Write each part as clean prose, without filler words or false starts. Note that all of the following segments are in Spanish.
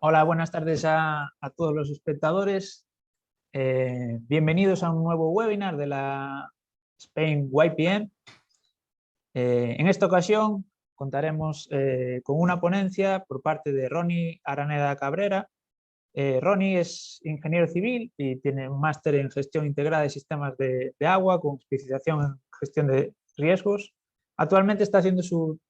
Hola, buenas tardes a todos los espectadores. Bienvenidos a un nuevo webinar de la Spain YPN. En esta ocasión contaremos con una ponencia por parte de Ronnie Araneda Cabrera. Ronnie es ingeniero civil y tiene un máster en gestión integrada de sistemas de agua con especialización en gestión de riesgos. Actualmente está haciendo su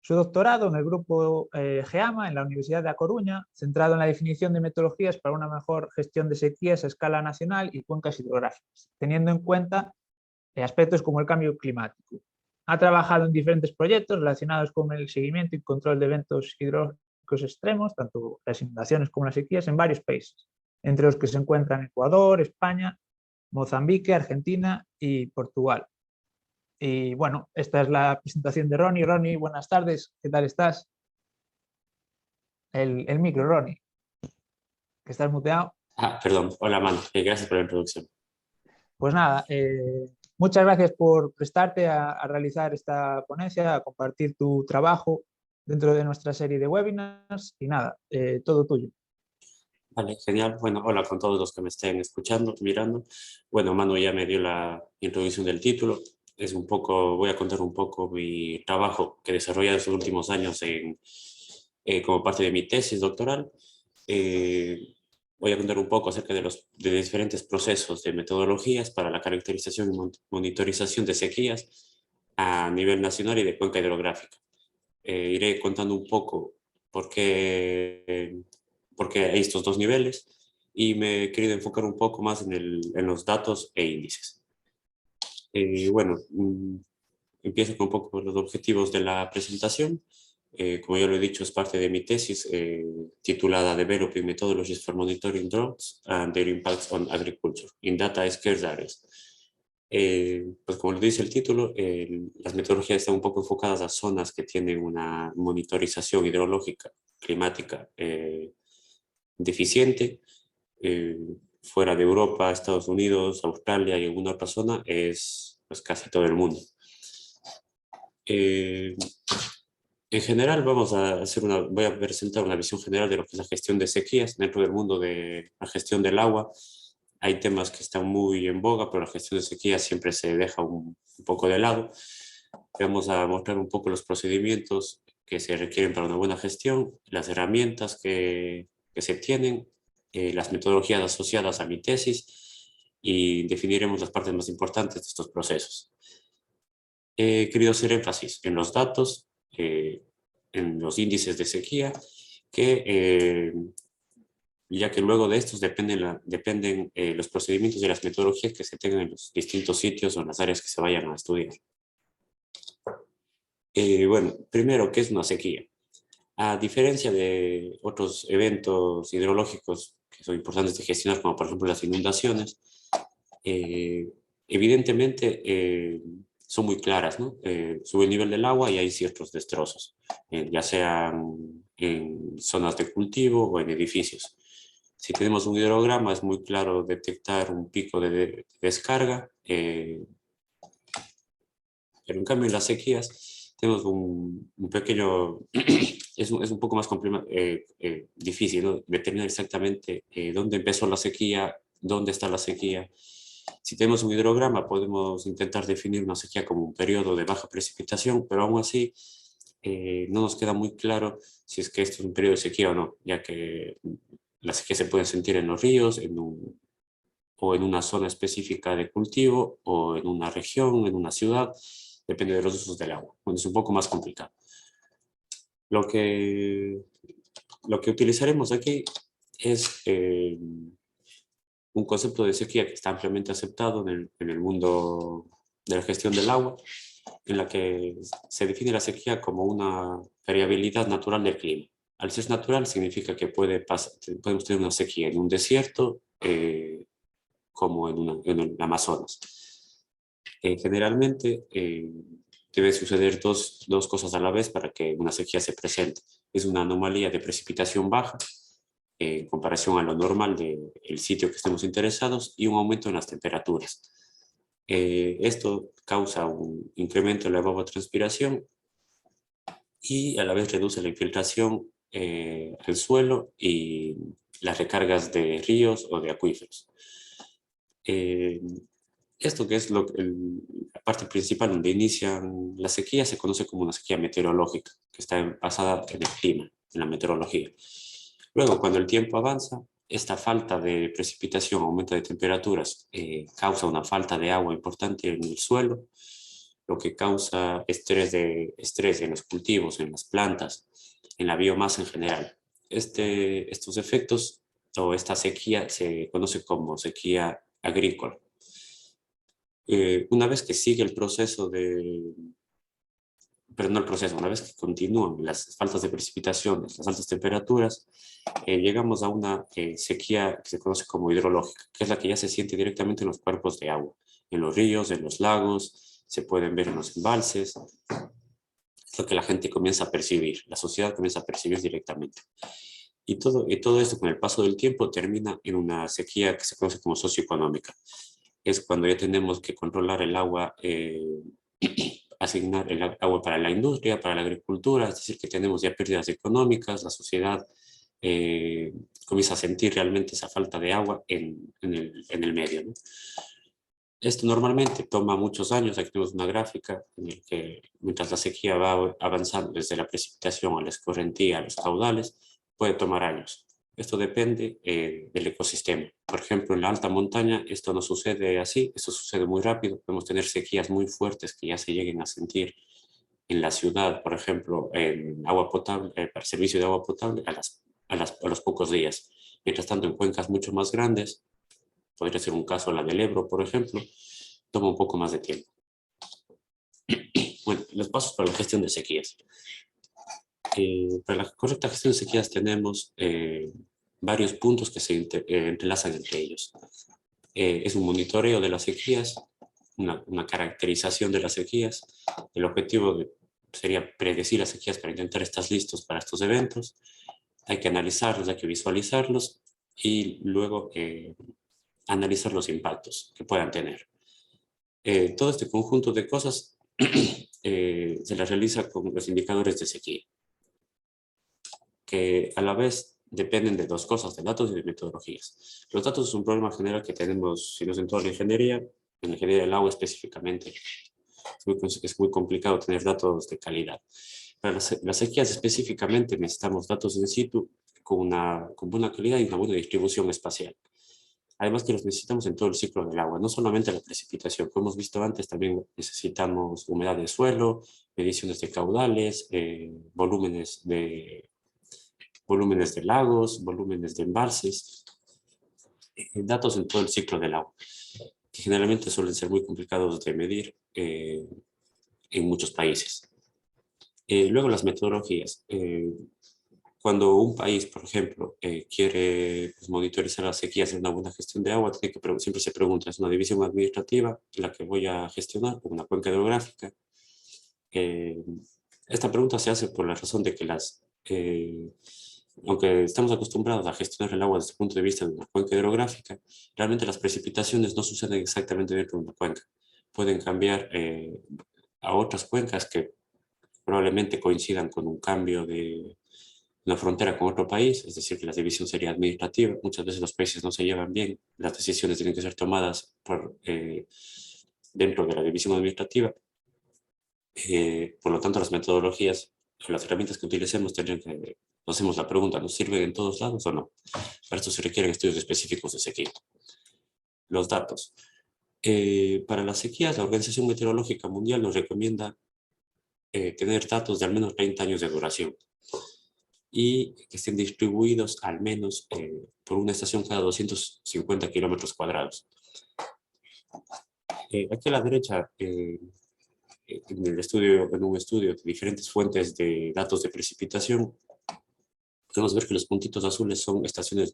doctorado en el grupo GEAMA en la Universidad de A Coruña, centrado en la definición de metodologías para una mejor gestión de sequías a escala nacional y cuencas hidrográficas, teniendo en cuenta aspectos como el cambio climático. Ha trabajado en diferentes proyectos relacionados con el seguimiento y control de eventos hidrológicos extremos, tanto las inundaciones como las sequías, en varios países, entre los que se encuentran Ecuador, España, Mozambique, Argentina y Portugal. Y bueno, esta es la presentación de Ronnie. Ronnie, buenas tardes, ¿qué tal estás? El micro, Ronnie, que estás muteado. Perdón, hola Manu, gracias por la introducción. Pues nada, muchas gracias por prestarte a realizar esta ponencia, a compartir tu trabajo dentro de nuestra serie de webinars y nada, todo tuyo. Vale, genial. Bueno, hola con todos los que me estén escuchando, mirando. Bueno, Manu ya me dio la introducción del título. Voy a contar un poco mi trabajo que he desarrollado en los últimos años como parte de mi tesis doctoral. Voy a contar un poco acerca de diferentes procesos de metodologías para la caracterización y monitorización de sequías a nivel nacional y de cuenca hidrográfica. Iré contando un poco por qué hay estos dos niveles y me he querido enfocar un poco más en los datos e índices. Bueno, empiezo con un poco los objetivos de la presentación. Como ya lo he dicho, es parte de mi tesis titulada Developing Methodologies for Monitoring Droughts and Their Impacts on Agriculture in Data Scarce Areas. Pues como lo dice el título, las metodologías están un poco enfocadas a zonas que tienen una monitorización hidrológica, climática deficiente. Fuera de Europa, Estados Unidos, Australia y alguna otra zona es pues, casi todo el mundo. En general voy a presentar una visión general de lo que es la gestión de sequías dentro del mundo de la gestión del agua. Hay temas que están muy en boga, pero la gestión de sequías siempre se deja un poco de lado. Vamos a mostrar un poco los procedimientos que se requieren para una buena gestión, las herramientas que se tienen, las metodologías asociadas a mi tesis y definiremos las partes más importantes de estos procesos. He querido hacer énfasis en los datos, en los índices de sequía, ya que luego de estos dependen los procedimientos y las metodologías que se tengan en los distintos sitios o en las áreas que se vayan a estudiar. Bueno, primero, ¿qué es una sequía? A diferencia de otros eventos hidrológicos que son importantes de gestionar, como por ejemplo las inundaciones, evidentemente son muy claras, ¿no? Sube el nivel del agua y hay ciertos destrozos, ya sean en zonas de cultivo o en edificios. Si tenemos un hidrograma es muy claro detectar un pico de descarga, pero en cambio en las sequías tenemos un pequeño, es un poco más difícil, ¿no? Determinar exactamente dónde empezó la sequía, dónde está la sequía. Si tenemos un hidrograma podemos intentar definir una sequía como un periodo de baja precipitación, pero aún así no nos queda muy claro si es que esto es un periodo de sequía o no, ya que la sequía se puede sentir en los ríos, o en una zona específica de cultivo, o en una región, en una ciudad, depende de los usos del agua. Bueno, es un poco más complicado. Lo que utilizaremos aquí es un concepto de sequía que está ampliamente aceptado en el mundo de la gestión del agua, en la que se define la sequía como una variabilidad natural del clima. Al ser natural significa que podemos tener una sequía en un desierto como en el Amazonas. Generalmente debe suceder dos cosas a la vez para que una sequía se presente. Es una anomalía de precipitación baja en comparación a lo normal del sitio que estemos interesados y un aumento en las temperaturas. Esto causa un incremento en la evapotranspiración y a la vez reduce la infiltración el suelo y las recargas de ríos o de acuíferos. Esto que es la parte principal donde inician las sequías se conoce como una sequía meteorológica, que está basada en el clima, en la meteorología. Luego, cuando el tiempo avanza, esta falta de precipitación, aumento de temperaturas, causa una falta de agua importante en el suelo, lo que causa estrés en los cultivos, en las plantas, en la biomasa en general. Estos efectos o esta sequía se conoce como sequía agrícola. Una vez que sigue el proceso pero no el proceso, una vez que continúan las faltas de precipitaciones, las altas temperaturas, llegamos a una sequía que se conoce como hidrológica, que es la que ya se siente directamente en los cuerpos de agua, en los ríos, en los lagos, se pueden ver en los embalses, es lo que la gente comienza a percibir, la sociedad comienza a percibir directamente. Y todo esto con el paso del tiempo termina en una sequía que se conoce como socioeconómica. Es cuando ya tenemos que controlar el agua, asignar el agua para la industria, para la agricultura, es decir, que tenemos ya pérdidas económicas, la sociedad comienza a sentir realmente esa falta de agua en el medio, ¿no? Esto normalmente toma muchos años. Aquí tenemos una gráfica en la que mientras la sequía va avanzando desde la precipitación a la escorrentía, a los caudales, puede tomar años. Esto depende del ecosistema. Por ejemplo, en la alta montaña esto no sucede así, esto sucede muy rápido. Podemos tener sequías muy fuertes que ya se lleguen a sentir en la ciudad, por ejemplo, en agua potable, para servicio de agua potable a los pocos días. Mientras tanto, en cuencas mucho más grandes, podría ser un caso la del Ebro, por ejemplo, toma un poco más de tiempo. Bueno, los pasos para la gestión de sequías. Para la correcta gestión de sequías tenemos varios puntos que se entrelazan entre ellos. Es un monitoreo de las sequías, una caracterización de las sequías. El objetivo sería predecir las sequías para intentar estar listos para estos eventos. Hay que analizarlos, hay que visualizarlos y luego analizar los impactos que puedan tener. Todo este conjunto de cosas se las realiza con los indicadores de sequía, que a la vez dependen de dos cosas, de datos y de metodologías. Los datos es un problema general que tenemos, si no es en toda la ingeniería, en la ingeniería del agua específicamente. Es muy complicado tener datos de calidad. Para las sequías específicamente necesitamos datos in situ con una buena calidad y una buena distribución espacial. Además que los necesitamos en todo el ciclo del agua, no solamente la precipitación. Como hemos visto antes, también necesitamos humedad de suelo, mediciones de caudales, volúmenes de lagos, volúmenes de embalses, datos en todo el ciclo del agua, que generalmente suelen ser muy complicados de medir en muchos países. Luego las metodologías. Cuando un país, por ejemplo, quiere monitorizar las sequías en una buena gestión de agua, siempre se pregunta, ¿es una división administrativa la que voy a gestionar o una cuenca hidrográfica? Esta pregunta se hace por la razón de que aunque estamos acostumbrados a gestionar el agua desde el punto de vista de una cuenca hidrográfica, realmente las precipitaciones no suceden exactamente dentro de una cuenca. Pueden cambiar a otras cuencas que probablemente coincidan con un cambio de una frontera con otro país, es decir, que la división sería administrativa. Muchas veces los países no se llevan bien, las decisiones tienen que ser tomadas dentro de la división administrativa. Por lo tanto, las metodologías o las herramientas que utilicemos tendrían que, nos hacemos la pregunta, ¿nos sirven en todos lados o no? Para esto se requieren estudios específicos de sequía. Los datos. Para las sequías, la Organización Meteorológica Mundial nos recomienda tener datos de al menos 30 años de duración y que estén distribuidos al menos por una estación cada 250 kilómetros cuadrados. Aquí a la derecha, en un estudio de diferentes fuentes de datos de precipitación, podemos ver que los puntitos azules son estaciones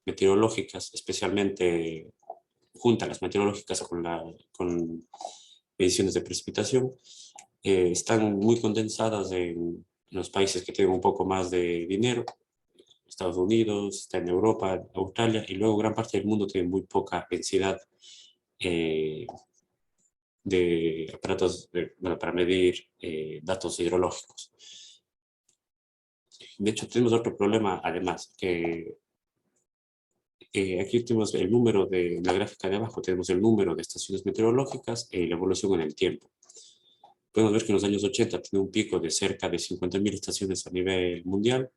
meteorológicas, especialmente juntas las meteorológicas con mediciones de precipitación. Están muy condensadas en los países que tienen un poco más de dinero. Estados Unidos, está en Europa, Australia, y luego gran parte del mundo tiene muy poca densidad de aparatos para medir datos hidrológicos. De hecho, tenemos otro problema además, que aquí tenemos el número de, en la gráfica de abajo tenemos el número de estaciones meteorológicas y la evolución en el tiempo. Podemos ver que en los años 80 tiene un pico de cerca de 50.000 estaciones a nivel mundial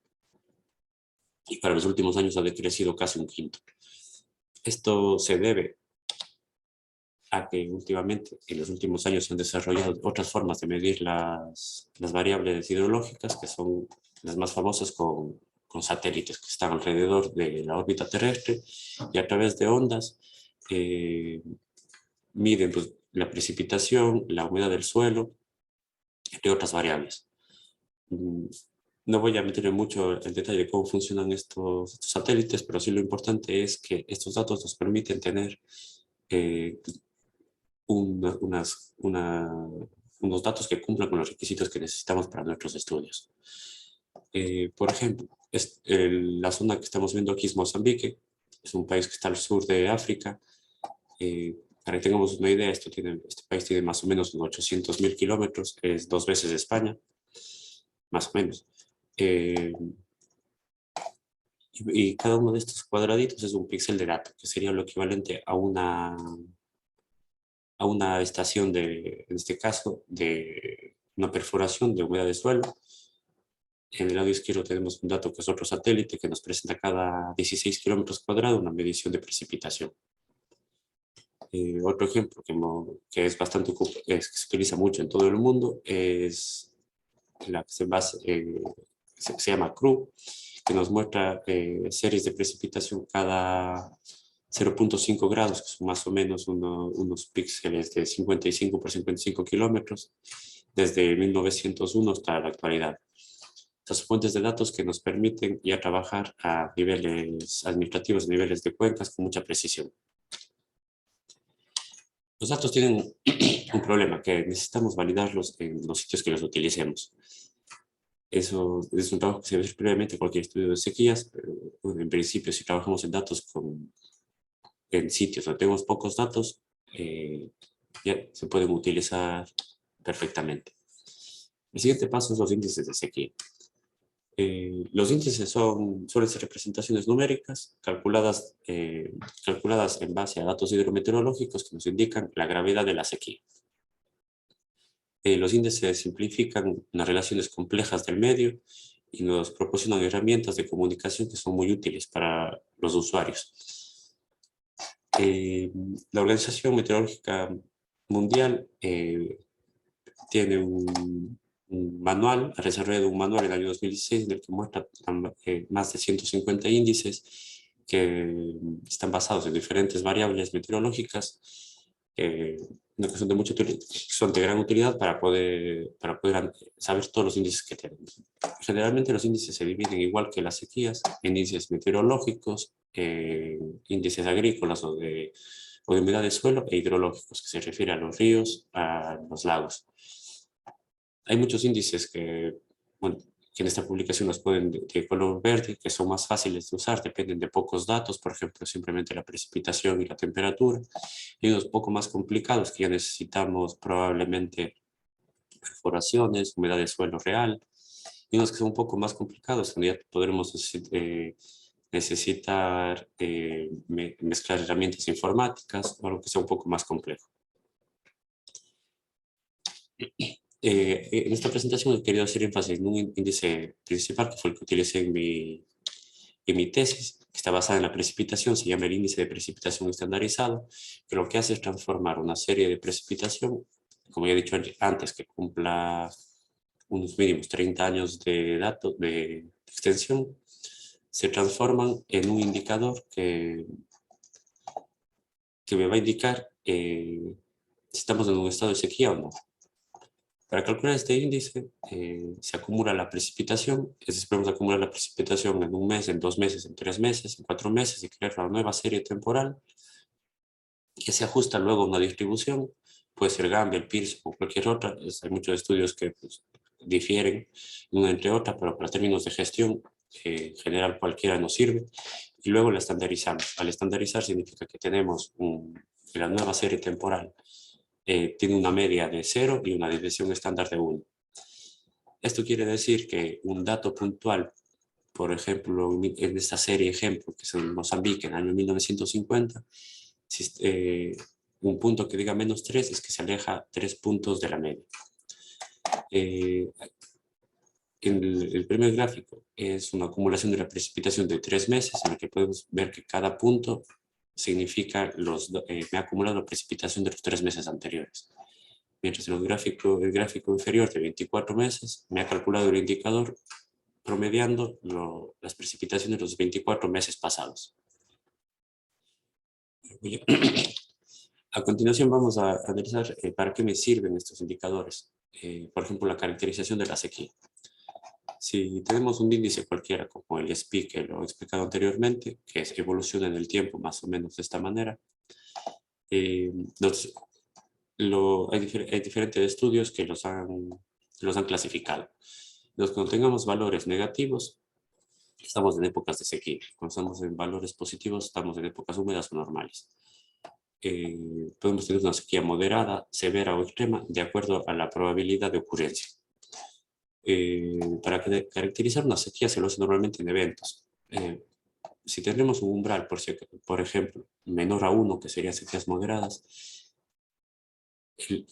y para los últimos años ha decrecido casi un quinto. Esto se debe a que últimamente, en los últimos años, se han desarrollado otras formas de medir las variables hidrológicas, que son las más famosas con satélites que están alrededor de la órbita terrestre y a través de ondas miden pues, la precipitación, la humedad del suelo, entre otras variables. No voy a meterme mucho en detalle de cómo funcionan estos satélites, pero sí lo importante es que estos datos nos permiten tener unos datos que cumplan con los requisitos que necesitamos para nuestros estudios. Por ejemplo, la zona que estamos viendo aquí es Mozambique, es un país que está al sur de África. Para que tengamos una idea, este país tiene más o menos unos 800.000 kilómetros, es 2 veces España, más o menos. Y cada uno de estos cuadraditos es un píxel de dato, que sería lo equivalente a una estación en este caso, de una perforación de humedad de suelo. En el lado izquierdo tenemos un dato que es otro satélite que nos presenta cada 16 kilómetros cuadrados una medición de precipitación. Otro ejemplo que es bastante que se utiliza mucho en todo el mundo es la que se llama CRU, que nos muestra series de precipitación cada 0.5 grados, que son más o menos unos píxeles de 55 por 55 kilómetros, desde 1901 hasta la actualidad. Estas fuentes de datos que nos permiten ya trabajar a niveles administrativos, niveles de cuencas con mucha precisión. Los datos tienen un problema, que necesitamos validarlos en los sitios que los utilicemos. Eso es un trabajo que se ve previamente en cualquier estudio de sequías, pero bueno, en principio si trabajamos en datos en sitios donde tenemos pocos datos, ya se pueden utilizar perfectamente. El siguiente paso es los índices de sequía. Los índices suelen ser representaciones numéricas calculadas en base a datos hidrometeorológicos que nos indican la gravedad de la sequía. Los índices simplifican las relaciones complejas del medio y nos proporcionan herramientas de comunicación que son muy útiles para los usuarios. La Organización Meteorológica Mundial tiene un manual, ha desarrollado un manual en el año 2016 en el que muestra más de 150 índices que están basados en diferentes variables meteorológicas que son de gran utilidad para poder saber todos los índices que tenemos. Generalmente los índices se dividen igual que las sequías, en índices meteorológicos, índices agrícolas o de humedad de suelo e hidrológicos, que se refiere a los ríos, a los lagos. Hay muchos índices que en esta publicación nos pueden de color verde, que son más fáciles de usar, dependen de pocos datos, por ejemplo, simplemente la precipitación y la temperatura. Y unos poco más complicados, que ya necesitamos probablemente perforaciones, humedad de suelo real. Y unos que son un poco más complicados, donde ya podremos necesitar mezclar herramientas informáticas o algo que sea un poco más complejo. En esta presentación he querido hacer énfasis en un índice principal, que fue el que utilicé en mi tesis, que está basada en la precipitación, se llama el índice de precipitación estandarizado, que lo que hace es transformar una serie de precipitación, como ya he dicho antes, que cumpla unos mínimos 30 años de extensión, se transforman en un indicador que me va a indicar si estamos en un estado de sequía o no. Para calcular este índice se acumula la precipitación, es decir, podemos acumular la precipitación en un mes, en 2 meses, en 3 meses, en 4 meses y crear una nueva serie temporal que se ajusta luego a una distribución, puede ser Gambel, Pearson o cualquier otra. Hay muchos estudios que difieren una entre otra, pero para términos de gestión en general cualquiera nos sirve y luego la estandarizamos. Al estandarizar significa que tenemos la nueva serie temporal tiene una media de 0 y una desviación estándar de 1. Esto quiere decir que un dato puntual por ejemplo, en esta serie ejemplo, que es en Mozambique en el año 1950, un punto que diga -3 es que se aleja 3 puntos de la media. En el primer gráfico es una acumulación de la precipitación de 3 meses, en el que podemos ver que cada punto significa me ha acumulado la precipitación de los 3 meses anteriores. Mientras en el gráfico inferior de 24 meses me ha calculado el indicador promediando las precipitaciones de los 24 meses pasados. A continuación vamos a analizar para qué me sirven estos indicadores. Por ejemplo, la caracterización de la sequía. Si tenemos un índice cualquiera como el SPI que lo he explicado anteriormente, que evoluciona en el tiempo más o menos de esta manera, hay diferentes estudios que los han clasificado. Cuando tengamos valores negativos, estamos en épocas de sequía. Cuando estamos en valores positivos, estamos en épocas húmedas o normales. Podemos tener una sequía moderada, severa o extrema, de acuerdo a la probabilidad de ocurrencia. Para caracterizar una sequía se lo hace normalmente en eventos. Si tenemos un umbral, por ejemplo, menor a 1, que serían sequías moderadas,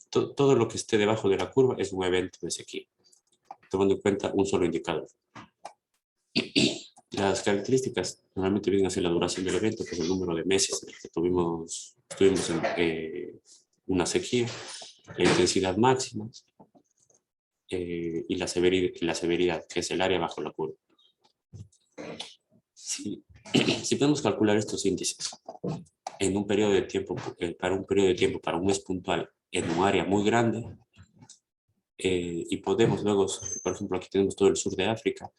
todo lo que esté debajo de la curva es un evento de sequía, tomando en cuenta un solo indicador. Las características normalmente vienen a ser la duración del evento, que es el número de meses en el que estuvimos en una sequía, la intensidad máxima y la severidad, que es el área bajo la curva. Si podemos calcular estos índices en un periodo de tiempo, para un mes puntual, en un área muy grande, y podemos luego, por ejemplo, aquí tenemos todo el sur de África,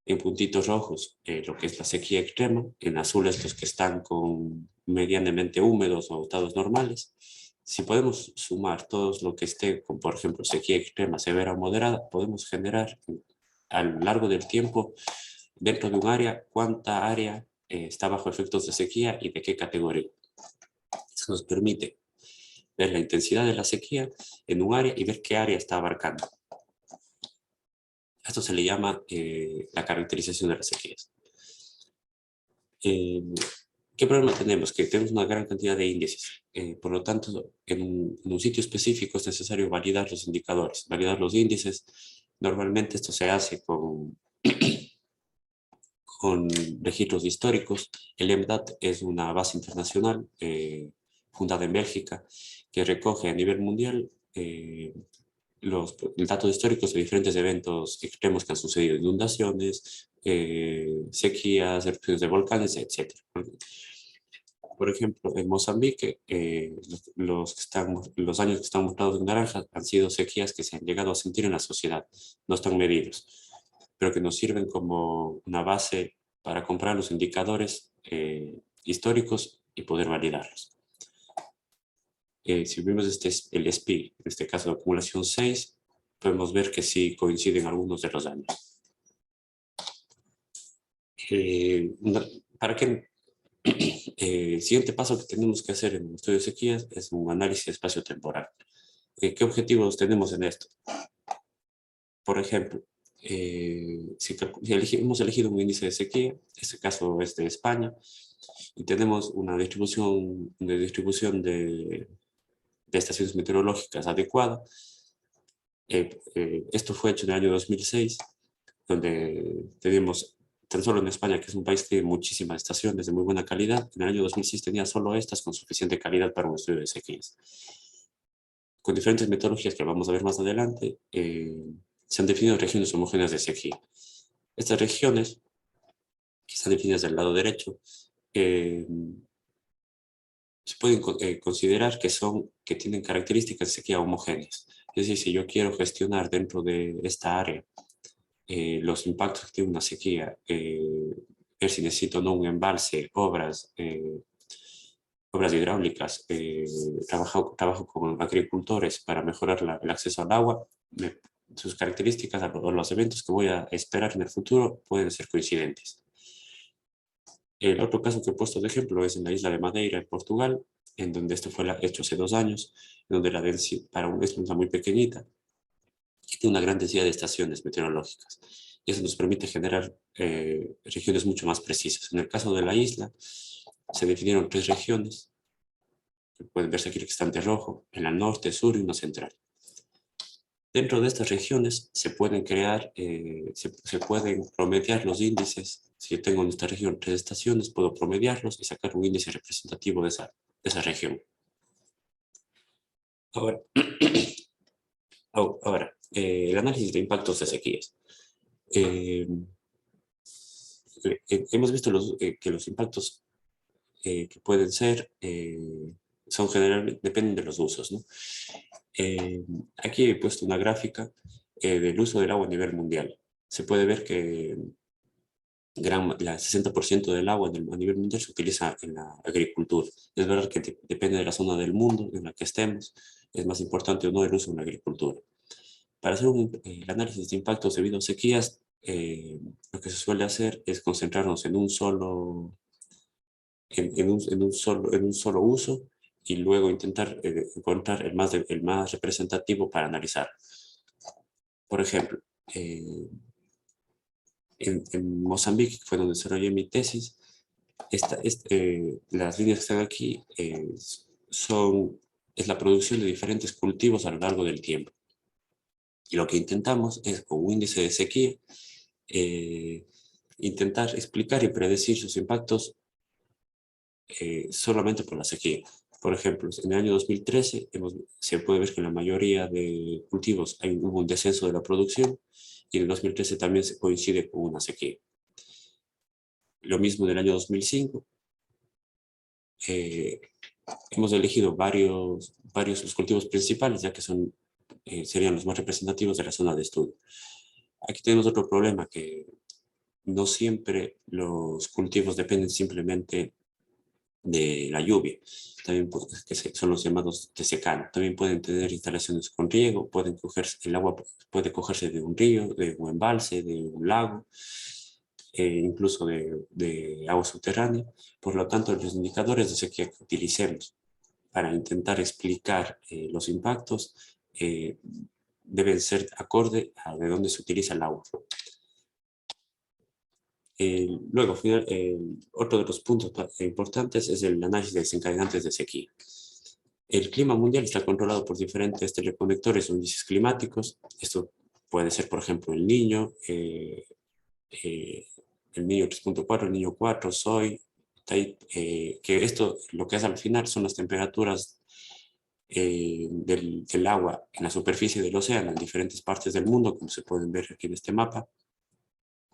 en puntitos rojos lo que es la sequía extrema, en azules los que están medianamente húmedos o estados normales. Si podemos sumar todos lo que esté con, por ejemplo, sequía extrema, severa o moderada, podemos generar a lo largo del tiempo, dentro de un área, cuánta área está bajo efectos de sequía y de qué categoría. Eso nos permite ver la intensidad de la sequía en un área y ver qué área está abarcando. Esto se le llama la caracterización de las sequías. ¿Qué problema tenemos? Que tenemos una gran cantidad de índices. Por lo tanto, en un sitio específico es necesario validar los indicadores, validar los índices. Normalmente esto se hace con registros históricos. El EMDAT es una base internacional fundada en Bélgica que recoge a nivel mundial los datos históricos de diferentes eventos extremos que han sucedido, inundaciones, sequías, erupciones de volcanes, etc. Por ejemplo, en Mozambique, los años que están mostrados en naranja han sido sequías que se han llegado a sentir en la sociedad, no están medidos, pero que nos sirven como una base para comprar los indicadores históricos y poder validarlos. Si vemos el SPI, en este caso la acumulación 6, podemos ver que sí coinciden algunos de los años. El siguiente paso que tenemos que hacer en el estudio de sequías es un análisis espacio-temporal. ¿Qué objetivos tenemos en esto? Por ejemplo, si hemos elegido un índice de sequía, en este caso es de España, y tenemos una distribución de estaciones meteorológicas adecuada. Esto fue hecho en el año 2006, donde tenemos, tan solo en España, que es un país que tiene muchísimas estaciones de muy buena calidad, en el año 2006 tenía solo estas con suficiente calidad para un estudio de sequías. Con diferentes metodologías que vamos a ver más adelante, se han definido regiones homogéneas de sequía. Estas regiones, que están definidas del lado derecho, se pueden considerar que tienen características de sequía homogéneas. Es decir, si yo quiero gestionar dentro de esta área los impactos que tiene una sequía, ver si necesito o no un embalse, obras hidráulicas, trabajo con agricultores para mejorar el acceso al agua, sus características o los eventos que voy a esperar en el futuro pueden ser coincidentes. El otro caso que he puesto de ejemplo es en la isla de Madeira, en Portugal, en donde esto fue hecho hace 2 años, en donde la densidad, es una isla muy pequeñita, y tiene una gran densidad de estaciones meteorológicas. y eso nos permite generar regiones mucho más precisas. En el caso de la isla, se definieron 3 regiones, pueden verse aquí que están de rojo, en la norte, sur y una central. Dentro de estas regiones se pueden crear, se pueden promediar los índices. Si yo tengo en esta región 3 estaciones, puedo promediarlos y sacar un índice representativo de esa región. Ahora, el análisis de impactos de sequías. Hemos visto que los impactos que pueden ser son generalmente, dependen de los usos, ¿no? Aquí he puesto una gráfica del uso del agua a nivel mundial. Se puede ver que el 60% del agua a nivel mundial se utiliza en la agricultura. Es verdad que depende de la zona del mundo en la que estemos, es más importante o no el uso en la agricultura. Para hacer el análisis de impactos debido a sequías, lo que se suele hacer es concentrarnos en un solo uso y luego intentar encontrar el más representativo para analizar. Por ejemplo, en Mozambique, que fue donde desarrollé mi tesis, las líneas que están aquí es la producción de diferentes cultivos a lo largo del tiempo. Y lo que intentamos es, con un índice de sequía, intentar explicar y predecir sus impactos solamente por la sequía. Por ejemplo, en el año 2013 se puede ver que en la mayoría de cultivos hubo un descenso de la producción y en el 2013 también se coincide con una sequía. Lo mismo en el año 2005. Hemos elegido varios los cultivos principales, ya que serían los más representativos de la zona de estudio. Aquí tenemos otro problema, que no siempre los cultivos dependen simplemente de la lluvia, también que son los llamados de secano. También pueden tener instalaciones con riego, el agua puede cogerse de un río, de un embalse, de un lago, incluso de agua subterránea. Por lo tanto, los indicadores de sequía que utilicemos para intentar explicar los impactos deben ser acorde a de dónde se utiliza el agua. Luego, otro de los puntos importantes es el análisis de desencadenantes de sequía. El clima mundial está controlado por diferentes teleconectores o índices climáticos. Esto puede ser, por ejemplo, el Niño 3.4, el Niño 4, SOI, que esto lo que hace al final son las temperaturas del agua en la superficie del océano en diferentes partes del mundo, como se pueden ver aquí en este mapa.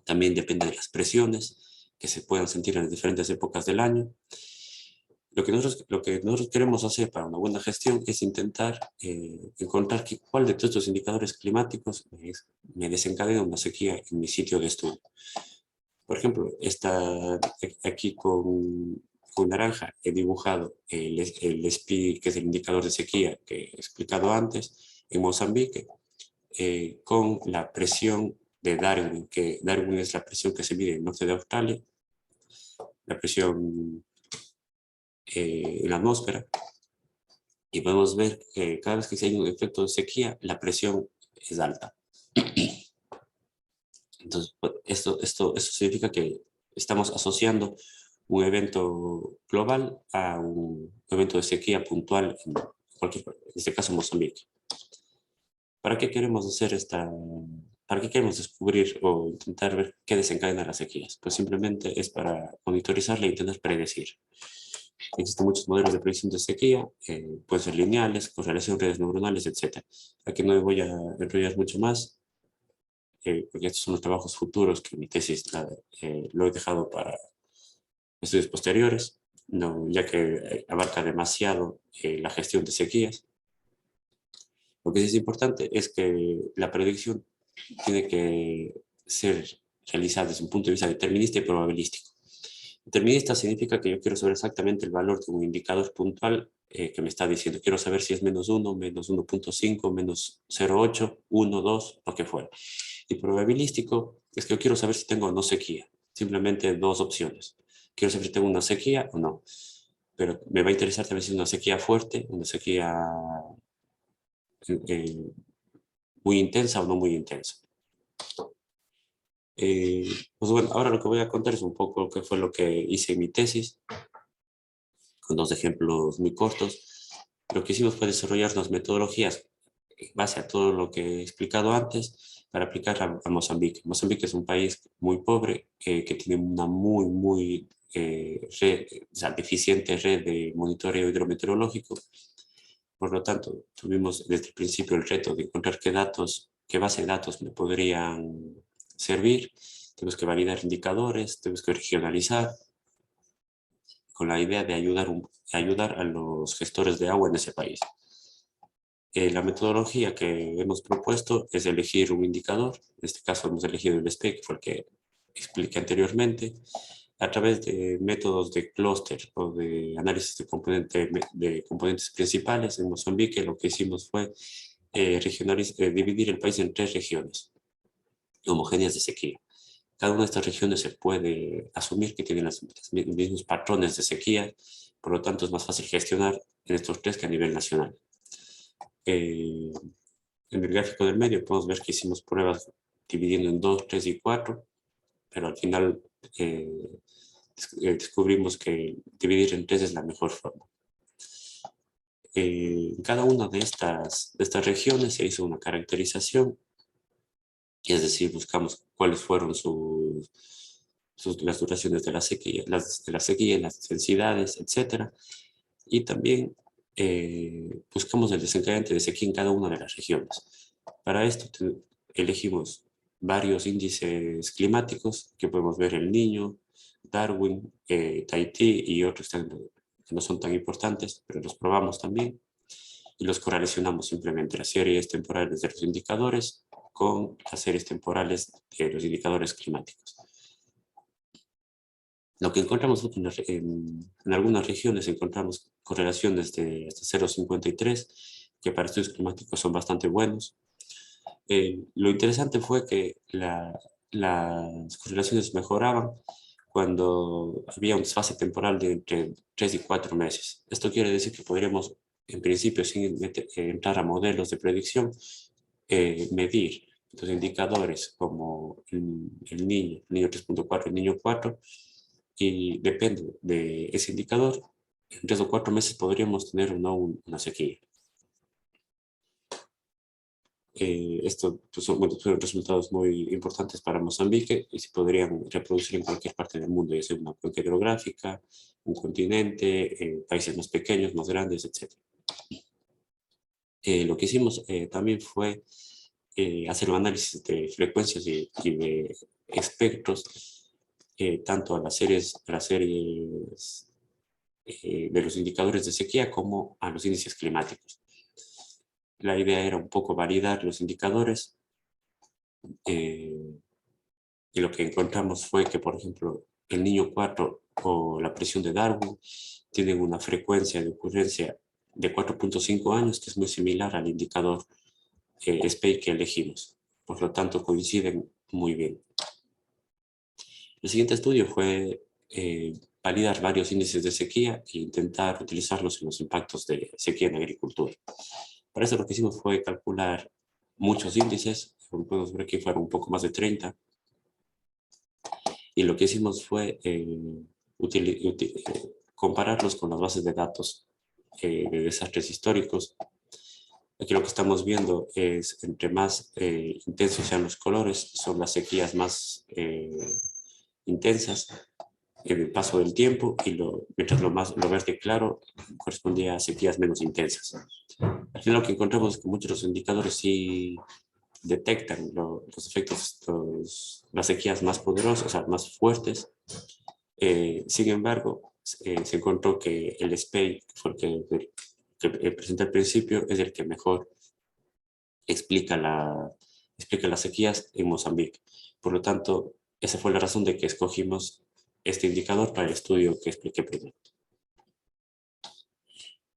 También depende de las presiones que se puedan sentir en las diferentes épocas del año. Lo que nosotros queremos hacer para una buena gestión es intentar encontrar cuál de todos estos indicadores climáticos me desencadena una sequía en mi sitio de estudio. Por ejemplo, aquí con naranja he dibujado el SPI, que es el indicador de sequía que he explicado antes, en Mozambique, con la presión de Darwin, que Darwin es la presión que se mide en el norte de Australia, la presión en la atmósfera, y podemos ver que cada vez que hay un efecto de sequía, la presión es alta. Entonces, esto significa que estamos asociando un evento global a un evento de sequía puntual en este caso Mozambique. ¿Para qué queremos para qué queremos descubrir o intentar ver qué desencadena las sequías? Pues simplemente es para monitorizarla e intentar predecir. Existen muchos modelos de predicción de sequía, pueden ser lineales, correlación, redes neuronales, etc. Aquí no me voy a enrollar mucho más, porque estos son los trabajos futuros que mi tesis lo he dejado para estudios posteriores, ya que abarca demasiado la gestión de sequías. Lo que sí es importante es que la predicción tiene que ser realizada desde un punto de vista determinista y probabilístico. Determinista significa que yo quiero saber exactamente el valor de un indicador puntual que me está diciendo. Quiero saber si es menos 1, menos 1.5, menos 0.8, 1, 2, lo que fuera. Y probabilístico es que yo quiero saber si tengo o no sequía. Simplemente dos opciones. Quiero saber si tengo una sequía o no. Pero me va a interesar también si es una sequía fuerte, una sequía muy intensa o no muy intensa. Pues bueno, ahora lo que voy a contar es un poco qué fue lo que hice en mi tesis, con dos ejemplos muy cortos. Lo que hicimos fue desarrollar unas metodologías en base a todo lo que he explicado antes para aplicar a Mozambique. Mozambique es un país muy pobre que tiene una muy o sea, deficiente red de monitoreo hidrometeorológico. Por lo tanto, tuvimos desde el principio el reto de encontrar qué base de datos me podrían servir. Tenemos que validar indicadores, tenemos que regionalizar, con la idea de ayudar a los gestores de agua en ese país. La metodología que hemos propuesto es elegir un indicador. En este caso hemos elegido el SPEC, que fue el que expliqué anteriormente, a través de métodos de clúster o de análisis de componentes principales. En Mozambique lo que hicimos fue dividir el país en 3 regiones homogéneas de sequía. Cada una de estas regiones se puede asumir que tienen los mismos patrones de sequía, por lo tanto es más fácil gestionar en estos 3 que a nivel nacional. En el gráfico del medio podemos ver que hicimos pruebas dividiendo en 2, 3 y 4, pero al final descubrimos que dividir en 3 es la mejor forma. En cada una de estas regiones se hizo una caracterización, es decir, buscamos cuáles fueron las duraciones de la sequía, las densidades, etc. Y también buscamos el desencadenante de sequía en cada una de las regiones. Para esto elegimos varios índices climáticos que podemos ver: El Niño, Darwin, Tahití y otros que no son tan importantes, pero los probamos también y los correlacionamos simplemente las series temporales de los indicadores con las series temporales de los indicadores climáticos. Lo que encontramos en algunas regiones, encontramos correlaciones de hasta 0,53, que para estudios climáticos son bastante buenos. Lo interesante fue que las correlaciones mejoraban cuando había un desfase temporal de entre 3 y 4 meses. Esto quiere decir que podríamos, en principio, sin entrar a modelos de predicción, medir los indicadores como el niño 3.4, el niño 4, y depende de ese indicador, en 3 o 4 meses podríamos tener o no una sequía. Esto pues, fueron resultados muy importantes para Mozambique y se podrían reproducir en cualquier parte del mundo, ya sea una cuenca hidrográfica, un continente, países más pequeños, más grandes, etc. Lo que hicimos también fue hacer un análisis de frecuencias y de espectros, tanto a las series de los indicadores de sequía como a los índices climáticos. La idea era un poco validar los indicadores y lo que encontramos fue que, por ejemplo, el Niño 4 o la presión de Darwin tienen una frecuencia de ocurrencia de 4.5 años, que es muy similar al indicador SPEI que elegimos. Por lo tanto, coinciden muy bien. El siguiente estudio fue validar varios índices de sequía e intentar utilizarlos en los impactos de sequía en la agricultura. Para eso lo que hicimos fue calcular muchos índices, como podemos ver aquí fueron un poco más de 30, y lo que hicimos fue compararlos con las bases de datos de desastres históricos. Aquí lo que estamos viendo es, entre más intensos sean los colores, son las sequías más intensas en el paso del tiempo, y mientras lo verde claro correspondía a sequías menos intensas. Al final lo que encontramos es que muchos de los indicadores sí detectan los efectos, las sequías más poderosas, o sea, más fuertes. Sin embargo, se encontró que el SPEI, que fue el que presenté al principio, es el que mejor explica las sequías en Mozambique. Por lo tanto, esa fue la razón de que escogimos este indicador para el estudio que expliqué primero.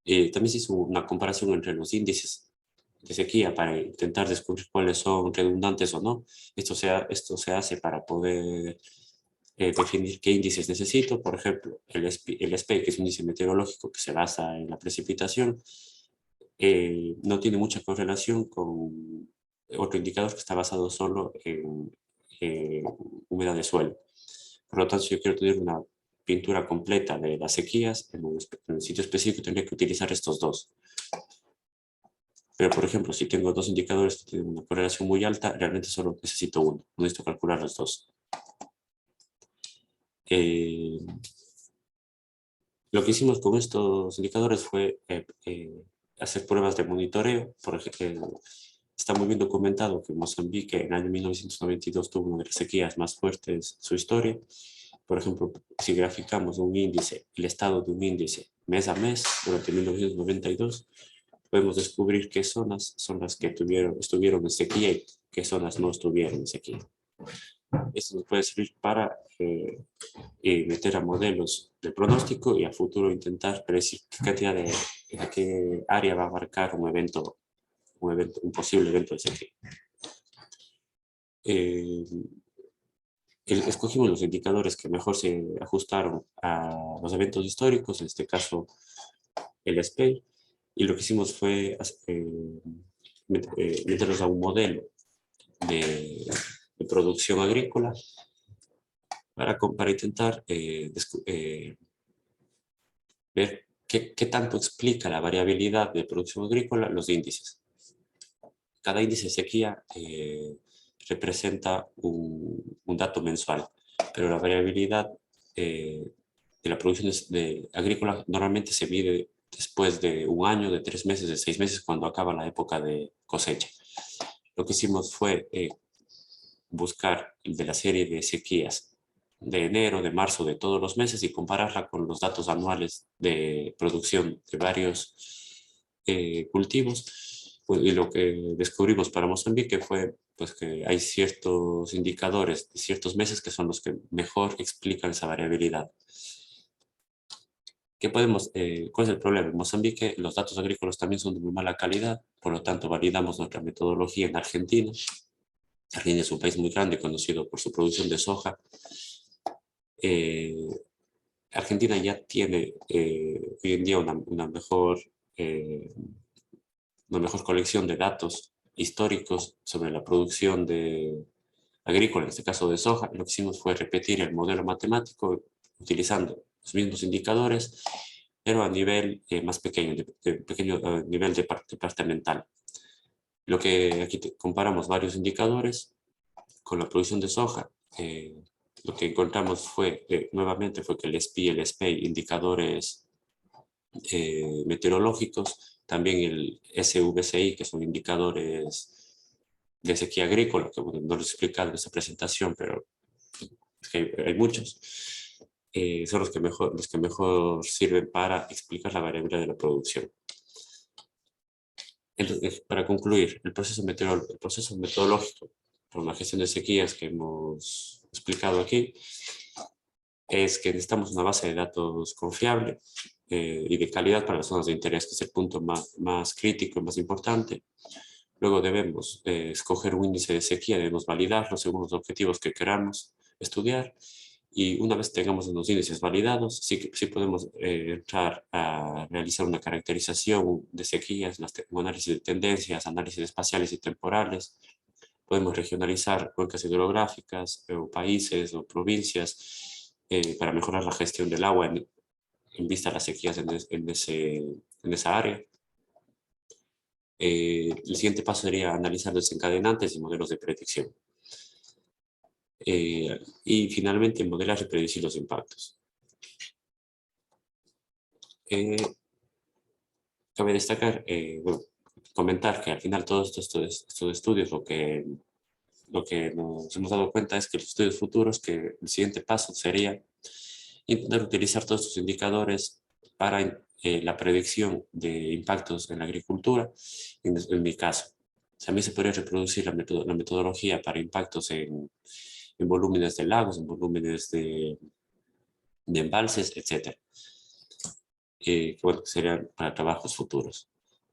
También se hizo una comparación entre los índices de sequía para intentar descubrir cuáles son redundantes o no. Esto se hace para poder definir qué índices necesito. Por ejemplo, el SPEI, que es un índice meteorológico que se basa en la precipitación, no tiene mucha correlación con otro indicador que está basado solo en humedad de suelo. Por lo tanto, si yo quiero tener una pintura completa de las sequías, en un sitio específico tendría que utilizar estos dos. Pero, por ejemplo, si tengo dos indicadores que tienen una correlación muy alta, realmente solo necesito uno, no necesito calcular los dos. Lo que hicimos con estos indicadores fue hacer pruebas de monitoreo. Por ejemplo, está muy bien documentado que Mozambique en el año 1992 tuvo una de las sequías más fuertes de su historia. Por ejemplo, si graficamos un índice, el estado de un índice mes a mes durante 1992, podemos descubrir qué zonas son las que estuvieron en sequía y qué zonas no estuvieron en sequía. Esto nos puede servir para meter a modelos de pronóstico y a futuro intentar predecir qué cantidad de qué área va a abarcar un posible evento de sequía. Escogimos los indicadores que mejor se ajustaron a los eventos históricos, en este caso el SPEI, y lo que hicimos fue meterlos a un modelo de producción agrícola para intentar ver qué tanto explica la variabilidad de producción agrícola los índices. Cada índice de sequía representa un dato mensual, pero la variabilidad de la producción agrícola normalmente se mide después de un año, de 3 meses, de 6 meses, cuando acaba la época de cosecha. Lo que hicimos fue buscar el de la serie de sequías de enero, de marzo, de todos los meses y compararla con los datos anuales de producción de varios cultivos. Pues, y lo que descubrimos para Mozambique fue pues, que hay ciertos indicadores de ciertos meses que son los que mejor explican esa variabilidad. ¿Cuál es el problema? En Mozambique los datos agrícolas también son de muy mala calidad, por lo tanto validamos nuestra metodología en Argentina. Argentina es un país muy grande, conocido por su producción de soja. Argentina ya tiene hoy en día una mejor colección de datos históricos sobre la producción agrícola, en este caso de soja. Lo que hicimos fue repetir el modelo matemático utilizando los mismos indicadores, pero a nivel más pequeño, a nivel departamental. Lo que aquí comparamos varios indicadores con la producción de soja. Lo que encontramos nuevamente fue que el SPI y el SPEI, indicadores meteorológicos, también el SVCI, que son indicadores de sequía agrícola, que bueno, no lo he explicado en esta presentación, pero es que hay muchos, son los que mejor sirven para explicar la variabilidad de la producción. Entonces, para concluir, el proceso metodológico por la gestión de sequías que hemos explicado aquí es que necesitamos una base de datos confiable y de calidad para las zonas de interés, que es el punto más crítico y más importante. Luego debemos escoger un índice de sequía, debemos validarlo según los objetivos que queramos estudiar, y una vez tengamos los índices validados, sí podemos entrar a realizar una caracterización de sequías, un análisis de tendencias, análisis espaciales y temporales. Podemos regionalizar cuencas hidrográficas o países o provincias para mejorar la gestión del agua en vista de las sequías en esa área. El siguiente paso sería analizar desencadenantes y modelos de predicción. Y finalmente modelar y predecir los impactos. Cabe destacar, comentar que al final todos estos estudios lo que nos hemos dado cuenta es que los estudios futuros, que el siguiente paso sería intentar utilizar todos estos indicadores para la predicción de impactos en la agricultura, en mi caso. También se podría reproducir la metodología para impactos en volúmenes de lagos, en volúmenes de embalses, etc. Que bueno, serían para trabajos futuros.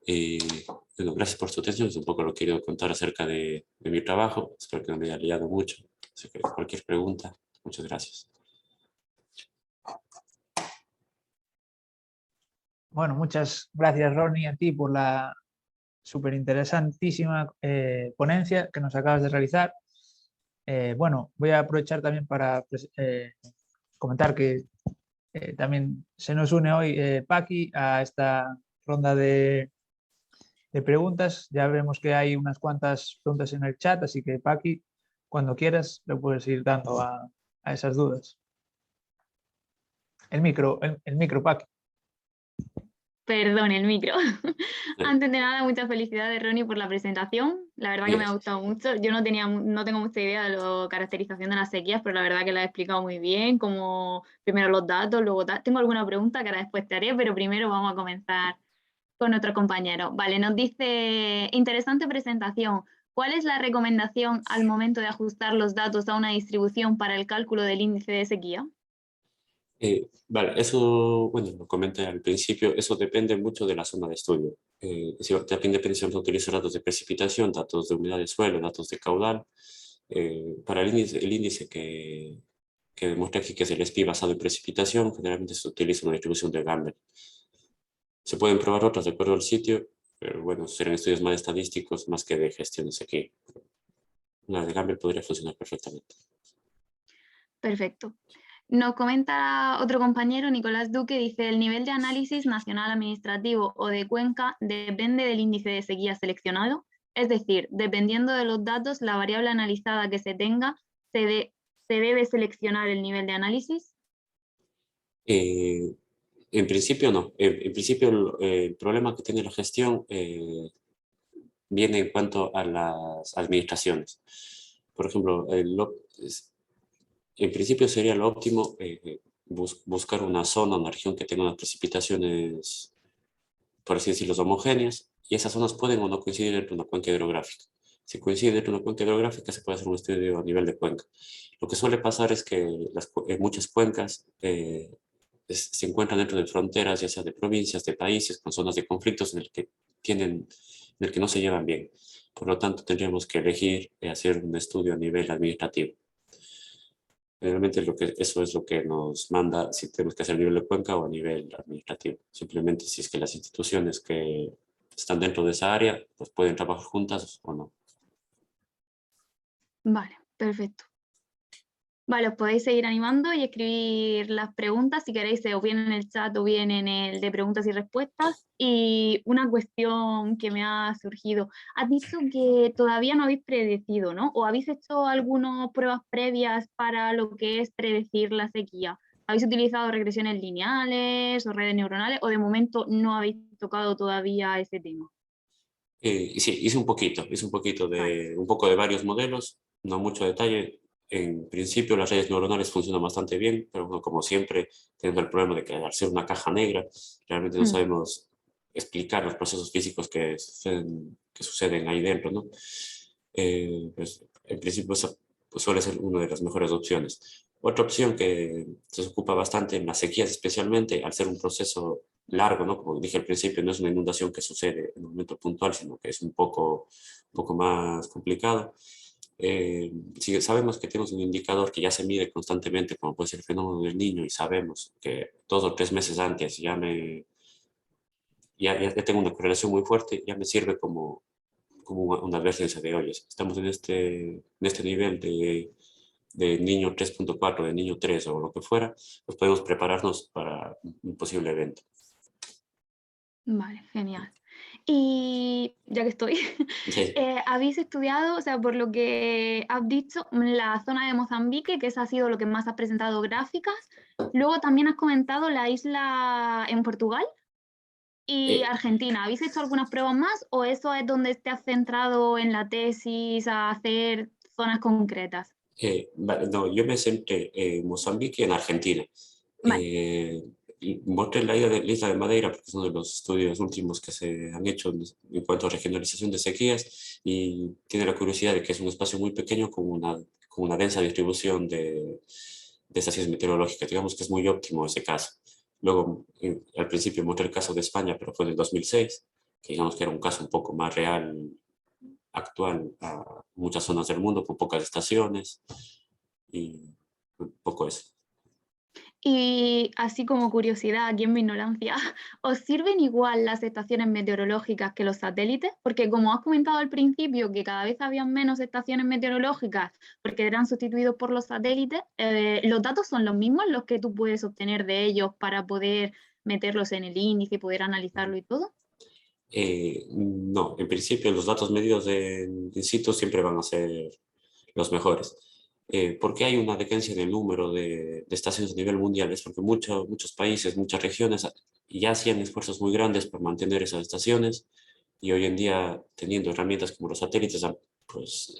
Bueno, gracias por su atención, es un poco lo que quiero contar acerca de mi trabajo, espero que no me haya liado mucho, así que cualquier pregunta, muchas gracias. Bueno, muchas gracias, Ronnie, a ti por la súper interesantísima ponencia que nos acabas de realizar. Bueno, voy a aprovechar también para comentar que también se nos une hoy Paqui a esta ronda de preguntas. Ya vemos que hay unas cuantas preguntas en el chat, así que Paqui, cuando quieras, le puedes ir dando a esas dudas. El micro, Paqui. Perdón, el micro. Sí. Antes de nada, muchas felicidades, Ronnie, por la presentación. La verdad que me ha Yes. gustado mucho. Yo no tengo mucha idea de la caracterización de las sequías, pero la verdad que la he explicado muy bien, como primero los datos, luego tengo alguna pregunta que ahora después te haré, pero primero vamos a comenzar con nuestro compañero. Vale, nos dice, interesante presentación. ¿Cuál es la recomendación al momento de ajustar los datos a una distribución para el cálculo del índice de sequía? Vale, eso, bueno, lo comenté al principio, eso depende mucho de la zona de estudio. También depende si vamos a utilizar datos de precipitación, datos de humedad de suelo, datos de caudal. Para el índice que demuestra aquí que es el SPI basado en precipitación, generalmente se utiliza una distribución de Gamble. Se pueden probar otras de acuerdo al sitio, pero bueno, serán estudios más estadísticos más que de gestión de sequía. Una de Gamble podría funcionar perfectamente. Perfecto. Nos comenta otro compañero, Nicolás Duque, dice, el nivel de análisis nacional administrativo o de cuenca depende del índice de sequía seleccionado, es decir, dependiendo de los datos, la variable analizada que se tenga, se debe seleccionar el nivel de análisis. En principio no. En principio el problema que tiene la gestión viene en cuanto a las administraciones. Por ejemplo, en principio sería lo óptimo buscar una zona, una región que tenga unas precipitaciones, por así decirlo, homogéneas, y esas zonas pueden o no coincidir dentro de una cuenca hidrográfica. Si coincide dentro de una cuenca hidrográfica, se puede hacer un estudio a nivel de cuenca. Lo que suele pasar es que en muchas cuencas se encuentran dentro de fronteras, ya sea de provincias, de países, con zonas de conflictos en el que no se llevan bien. Por lo tanto, tendríamos que elegir hacer un estudio a nivel administrativo. Realmente eso es lo que nos manda si tenemos que hacer a nivel de cuenca o a nivel administrativo. Simplemente si es que las instituciones que están dentro de esa área pues pueden trabajar juntas o no. Vale, perfecto. Vale, os podéis seguir animando y escribir las preguntas si queréis, o bien en el chat o bien en el de preguntas y respuestas. Y una cuestión que me ha surgido. Has dicho que todavía no habéis predecido, ¿no? ¿O habéis hecho algunas pruebas previas para lo que es predecir la sequía? ¿Habéis utilizado regresiones lineales o redes neuronales? ¿O de momento no habéis tocado todavía ese tema? Y sí, hice un poco Vale. un poco de varios modelos, no mucho detalle. En principio las redes neuronales funcionan bastante bien, pero bueno, como siempre, teniendo el problema de que al ser una caja negra, realmente no sabemos explicar los procesos físicos que suceden ahí dentro, ¿no? Pues, en principio eso pues, suele ser una de las mejores opciones. Otra opción que se ocupa bastante en las sequías especialmente, al ser un proceso largo, ¿no? Como dije al principio, no es una inundación que sucede en un momento puntual, sino que es un poco más complicado. Si sabemos que tenemos un indicador que ya se mide constantemente, como puede ser el fenómeno del niño, y sabemos que 2 o 3 meses antes ya tengo una correlación muy fuerte, ya me sirve como una advertencia de, oye, estamos en este nivel de niño 3.4, de niño 3 o lo que fuera, pues podemos prepararnos para un posible evento. Vale, genial. Y ya que estoy, Sí. habéis estudiado, o sea, por lo que has dicho, la zona de Mozambique, que esa ha sido lo que más has presentado gráficas. Luego también has comentado la isla en Portugal y Eh, Argentina. ¿Habéis hecho algunas pruebas más o eso es donde te has centrado en la tesis a hacer zonas concretas? no, yo me centré en Mozambique y en Argentina. Vale. Y mostré la isla de Madeira porque es uno de los estudios últimos que se han hecho en cuanto a regionalización de sequías y tiene la curiosidad de que es un espacio muy pequeño con una densa distribución de estaciones meteorológicas. Digamos que es muy óptimo ese caso. Luego, al principio mostré el caso de España, pero fue en el 2006, que digamos que era un caso un poco más real, actual, a muchas zonas del mundo, con pocas estaciones y un poco eso. Y así como curiosidad, aquí en mi ignorancia, ¿os sirven igual las estaciones meteorológicas que los satélites? Porque como has comentado al principio que cada vez había menos estaciones meteorológicas porque eran sustituidos por los satélites, ¿los datos son los mismos los que tú puedes obtener de ellos para poder meterlos en el índice y poder analizarlo y todo? No, en principio los datos medidos in situ siempre van a ser los mejores. ¿Por qué hay una decadencia en el número de estaciones a nivel mundial? Es porque muchos países, muchas regiones ya hacían esfuerzos muy grandes por mantener esas estaciones y hoy en día, teniendo herramientas como los satélites, pues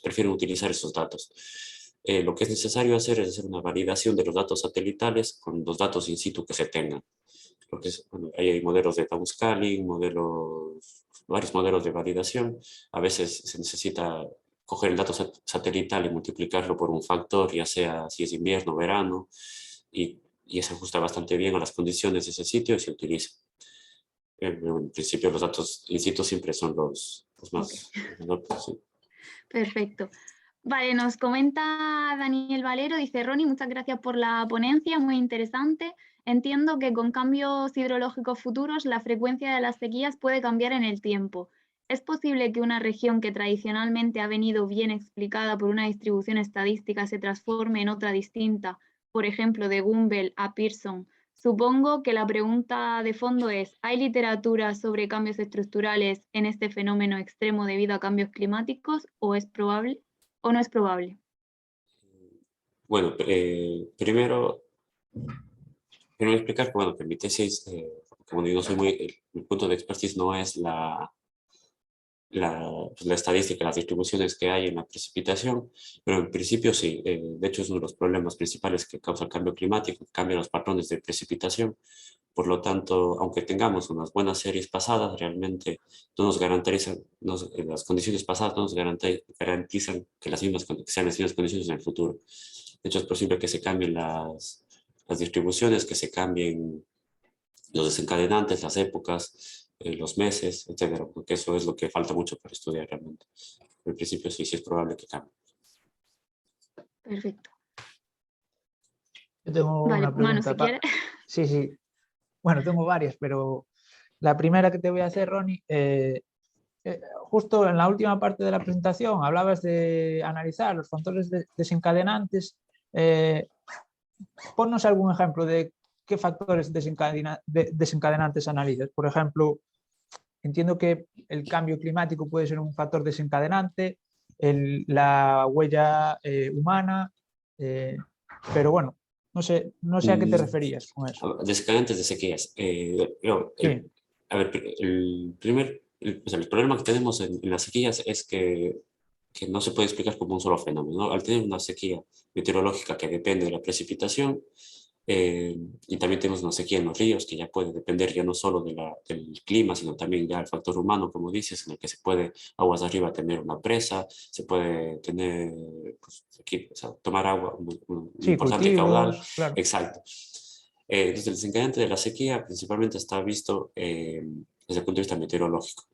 prefieren utilizar esos datos. Lo que es necesario hacer es hacer una validación de los datos satelitales con los datos in situ que se tengan. Porque bueno, hay modelos de downscaling, varios modelos de validación. A veces se necesita coger el dato satelital y multiplicarlo por un factor, ya sea si es invierno o verano, y se ajusta bastante bien a las condiciones de ese sitio y se utiliza. En principio los datos in situ siempre son los más... Ok. Sí. Perfecto. Vale, nos comenta Daniel Valero, dice Ronnie, muchas gracias por la ponencia, muy interesante. Entiendo que con cambios hidrológicos futuros la frecuencia de las sequías puede cambiar en el tiempo. ¿Es posible que una región que tradicionalmente ha venido bien explicada por una distribución estadística se transforme en otra distinta? Por ejemplo, de Gumbel a Pearson. Supongo que la pregunta de fondo es, ¿hay literatura sobre cambios estructurales en este fenómeno extremo debido a cambios climáticos o es probable o no es probable? Bueno, primero explicar que, bueno, que mi tesis, como digo, mi punto de expertise no es pues, la estadística, las distribuciones que hay en la precipitación, pero en principio sí. De hecho, es uno de los problemas principales que causa el cambio climático, cambian los patrones de precipitación. Por lo tanto, aunque tengamos unas buenas series pasadas, realmente no nos garantizan, las condiciones pasadas no nos garantizan que sean las mismas condiciones en el futuro. De hecho, es posible que se cambien las distribuciones, que se cambien los desencadenantes, las épocas, los meses, etcétera, porque eso es lo que falta mucho para estudiar realmente. En principio sí es probable que cambie. Perfecto. Yo tengo Vale, una Manu, pregunta. si quieres. Sí, sí. Bueno, tengo varias, pero la primera que te voy a hacer, Ronnie, justo en la última parte de la presentación hablabas de analizar los factores desencadenantes. Ponnos algún ejemplo de qué factores desencadenantes analizas. Por ejemplo, entiendo que el cambio climático puede ser un factor desencadenante, la huella humana, pero bueno, no sé a qué te referías con eso. Desencadenantes de sequías. Sí, A ver, o sea, el problema que tenemos en las sequías es que no se puede explicar como un solo fenómeno, ¿no? Al tener una sequía meteorológica que depende de la precipitación, y también tenemos una sequía en los ríos que ya puede depender ya no solo del clima, sino también ya el factor humano, como dices, en el que se puede aguas arriba tener una presa, se puede tener, pues, aquí, o sea, tomar agua, un sí, importante caudal. cultivos, claro. Exacto. Entonces, el desencadenante de la sequía principalmente está visto desde el punto de vista meteorológico.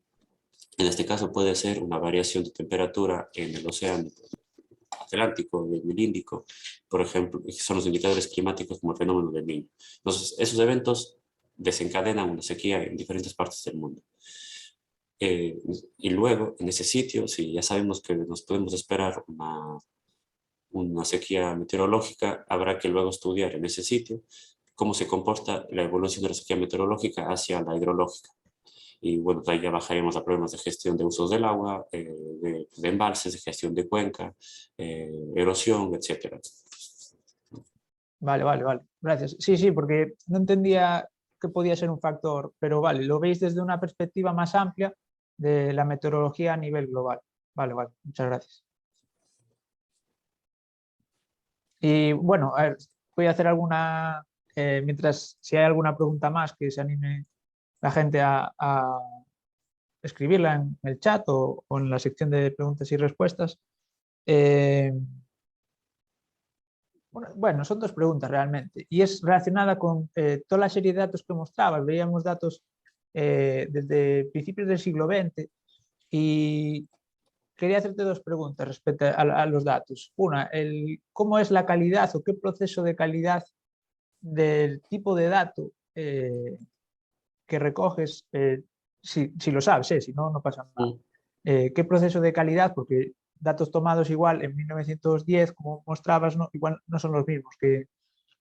En este caso puede ser una variación de temperatura en el océano Atlántico y el Índico, por ejemplo, que son los indicadores climáticos como el fenómeno del Niño. Entonces, esos eventos desencadenan una sequía en diferentes partes del mundo. Y luego, en ese sitio, si ya sabemos que nos podemos esperar una sequía meteorológica, habrá que luego estudiar en ese sitio cómo se comporta la evolución de la sequía meteorológica hacia la hidrológica. Y bueno, de ahí ya bajaremos a problemas de gestión de usos del agua, de embalses, de gestión de cuenca, erosión, etcétera. Vale, vale, vale. Gracias. Sí, sí, porque no entendía que podía ser un factor, pero vale, lo veis desde una perspectiva más amplia de la meteorología a nivel global. Vale, vale, muchas gracias. Y bueno, a ver, voy a hacer alguna, mientras si hay alguna pregunta más que se anime la gente a escribirla en el chat o en la sección de preguntas y respuestas. Bueno, son dos preguntas realmente y es relacionada con toda la serie de datos que mostrabas. Veíamos datos desde principios del siglo XX y quería hacerte dos preguntas respecto a los datos. Una, ¿cómo es la calidad o qué proceso de calidad del tipo de dato que recoges, si lo sabes, si no, no pasa nada. ¿Qué proceso de calidad? Porque datos tomados igual en 1910, como mostrabas, ¿no? Igual no son los mismos que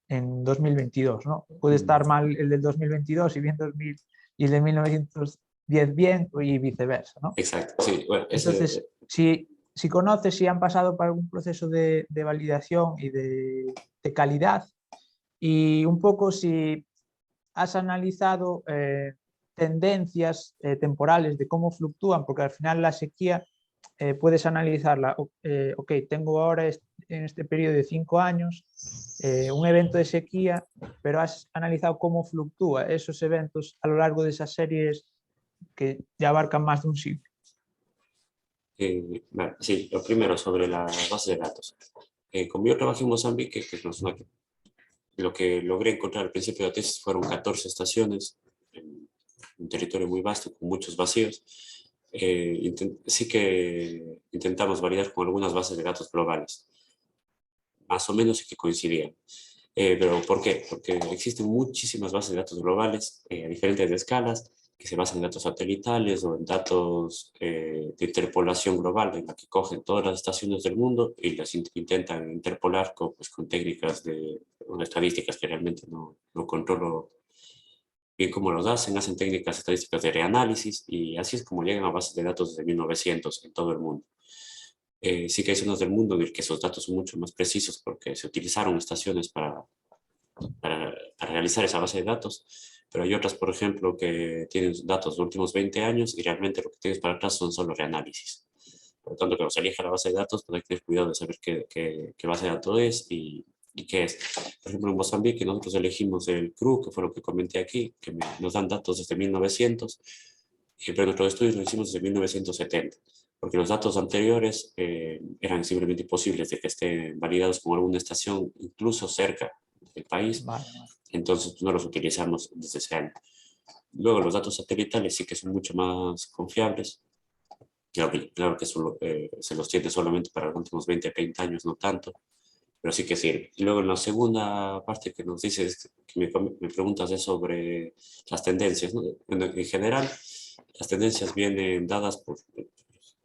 en 2022, ¿no? Puede estar mal el del 2022 y bien 2000 y el de 1910 bien y viceversa, ¿no? Exacto, sí. Bueno, Entonces, si conoces si han pasado por algún proceso de validación y de calidad, y un poco si has analizado tendencias temporales de cómo fluctúan, porque al final la sequía puedes analizarla. Ok, tengo ahora en este periodo de 5 años un evento de sequía, pero has analizado cómo fluctúa esos eventos a lo largo de esas series que ya abarcan más de un siglo. Vale, sí, lo primero sobre la base de datos. Como yo trabajé en Mozambique, que es una zona lo que logré encontrar al principio de la tesis fueron 14 estaciones en un territorio muy vasto, con muchos vacíos. Sí que intentamos validar con algunas bases de datos globales, más o menos, y que coincidían. Pero ¿por qué? Porque existen muchísimas bases de datos globales a diferentes escalas que se basan en datos satelitales o en datos de interpolación global, en la que cogen todas las estaciones del mundo y las intentan interpolar con técnicas o estadísticas que realmente no controlo bien cómo los hacen técnicas estadísticas de reanálisis y así es como llegan a bases de datos desde 1900 en todo el mundo. Sí que hay zonas del mundo en el que esos datos son mucho más precisos porque se utilizaron estaciones para realizar esa base de datos, pero hay otras, por ejemplo, que tienen datos de los últimos 20 años y realmente lo que tienes para atrás son solo reanálisis. Por lo tanto, cuando se elija la base de datos, pues hay que tener cuidado de saber qué base de datos es y qué es. Por ejemplo, en Mozambique nosotros elegimos el CRU, que fue lo que comenté aquí, que nos dan datos desde 1900, pero nuestros estudios lo hicimos desde 1970, porque los datos anteriores eran simplemente imposibles de que estén validados con alguna estación, incluso cerca del país, Vale. Entonces no los utilizamos desde ese año. Luego los datos satelitales sí que son mucho más confiables. Claro que se los tiene solamente para los últimos 20, 30 años, no tanto, pero sí que sirve. Y luego en la segunda parte que nos dices, que me preguntas es sobre las tendencias, ¿no? En general, las tendencias vienen dadas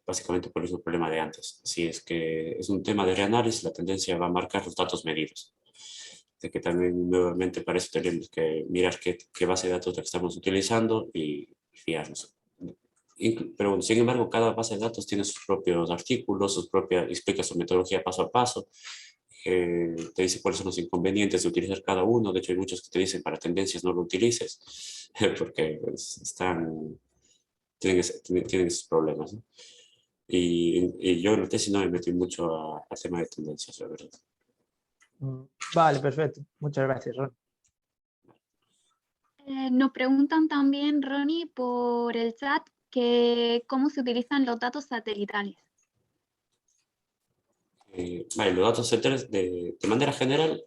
básicamente por el mismo problema de antes. Si es que es un tema de reanálisis, la tendencia va a marcar los datos medidos. De que también nuevamente para eso tenemos que mirar qué base de datos estamos utilizando y fiarnos. Pero bueno, sin embargo, cada base de datos tiene sus propios artículos, explica su metodología paso a paso, te dice cuáles son los inconvenientes de utilizar cada uno. De hecho, hay muchos que te dicen para tendencias no lo utilices, porque pues, tienen esos problemas, ¿no? Y yo en la tesis no me metí mucho al tema de tendencias, la verdad. Vale, perfecto. Muchas gracias, Ron. Nos preguntan también, Ronnie, por el chat, que cómo se utilizan los datos satelitales. Vale, los datos satelitales de manera general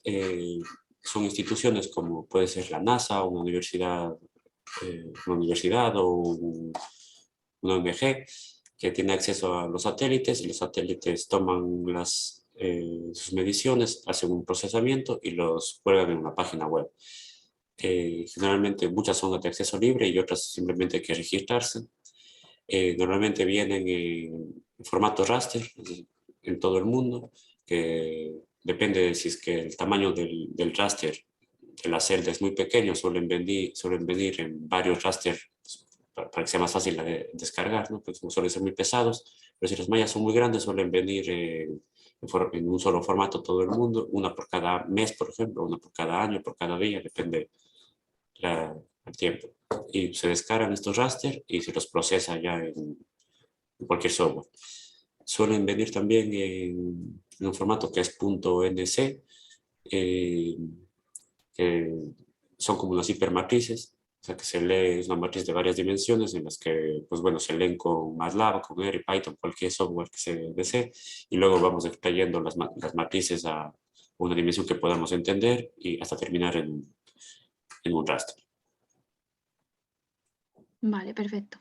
son instituciones como puede ser la NASA, una universidad o una ONG que tiene acceso a los satélites y los satélites toman sus mediciones, hacen un procesamiento y los cuelgan en una página web. Generalmente muchas son de acceso libre y otras simplemente hay que registrarse. Normalmente vienen en formato raster en todo el mundo, que depende de si es que el tamaño del raster de la celda es muy pequeño, suelen venir en varios raster para que sea más fácil de descargar, ¿no? Pues suelen ser muy pesados, pero si las mallas son muy grandes suelen venir en un solo formato todo el mundo, una por cada mes, por ejemplo, una por cada año, por cada día, depende el tiempo. Y se descargan estos raster y se los procesa ya en cualquier software. Suelen venir también en un formato que es .nc, que son como unas hipermatrices, o sea que se lee, es una matriz de varias dimensiones en las que, pues bueno, se leen con MATLAB, con R, Python, cualquier software que se desee, y luego vamos extrayendo las matrices a una dimensión que podamos entender y hasta terminar en un raster. Vale, perfecto.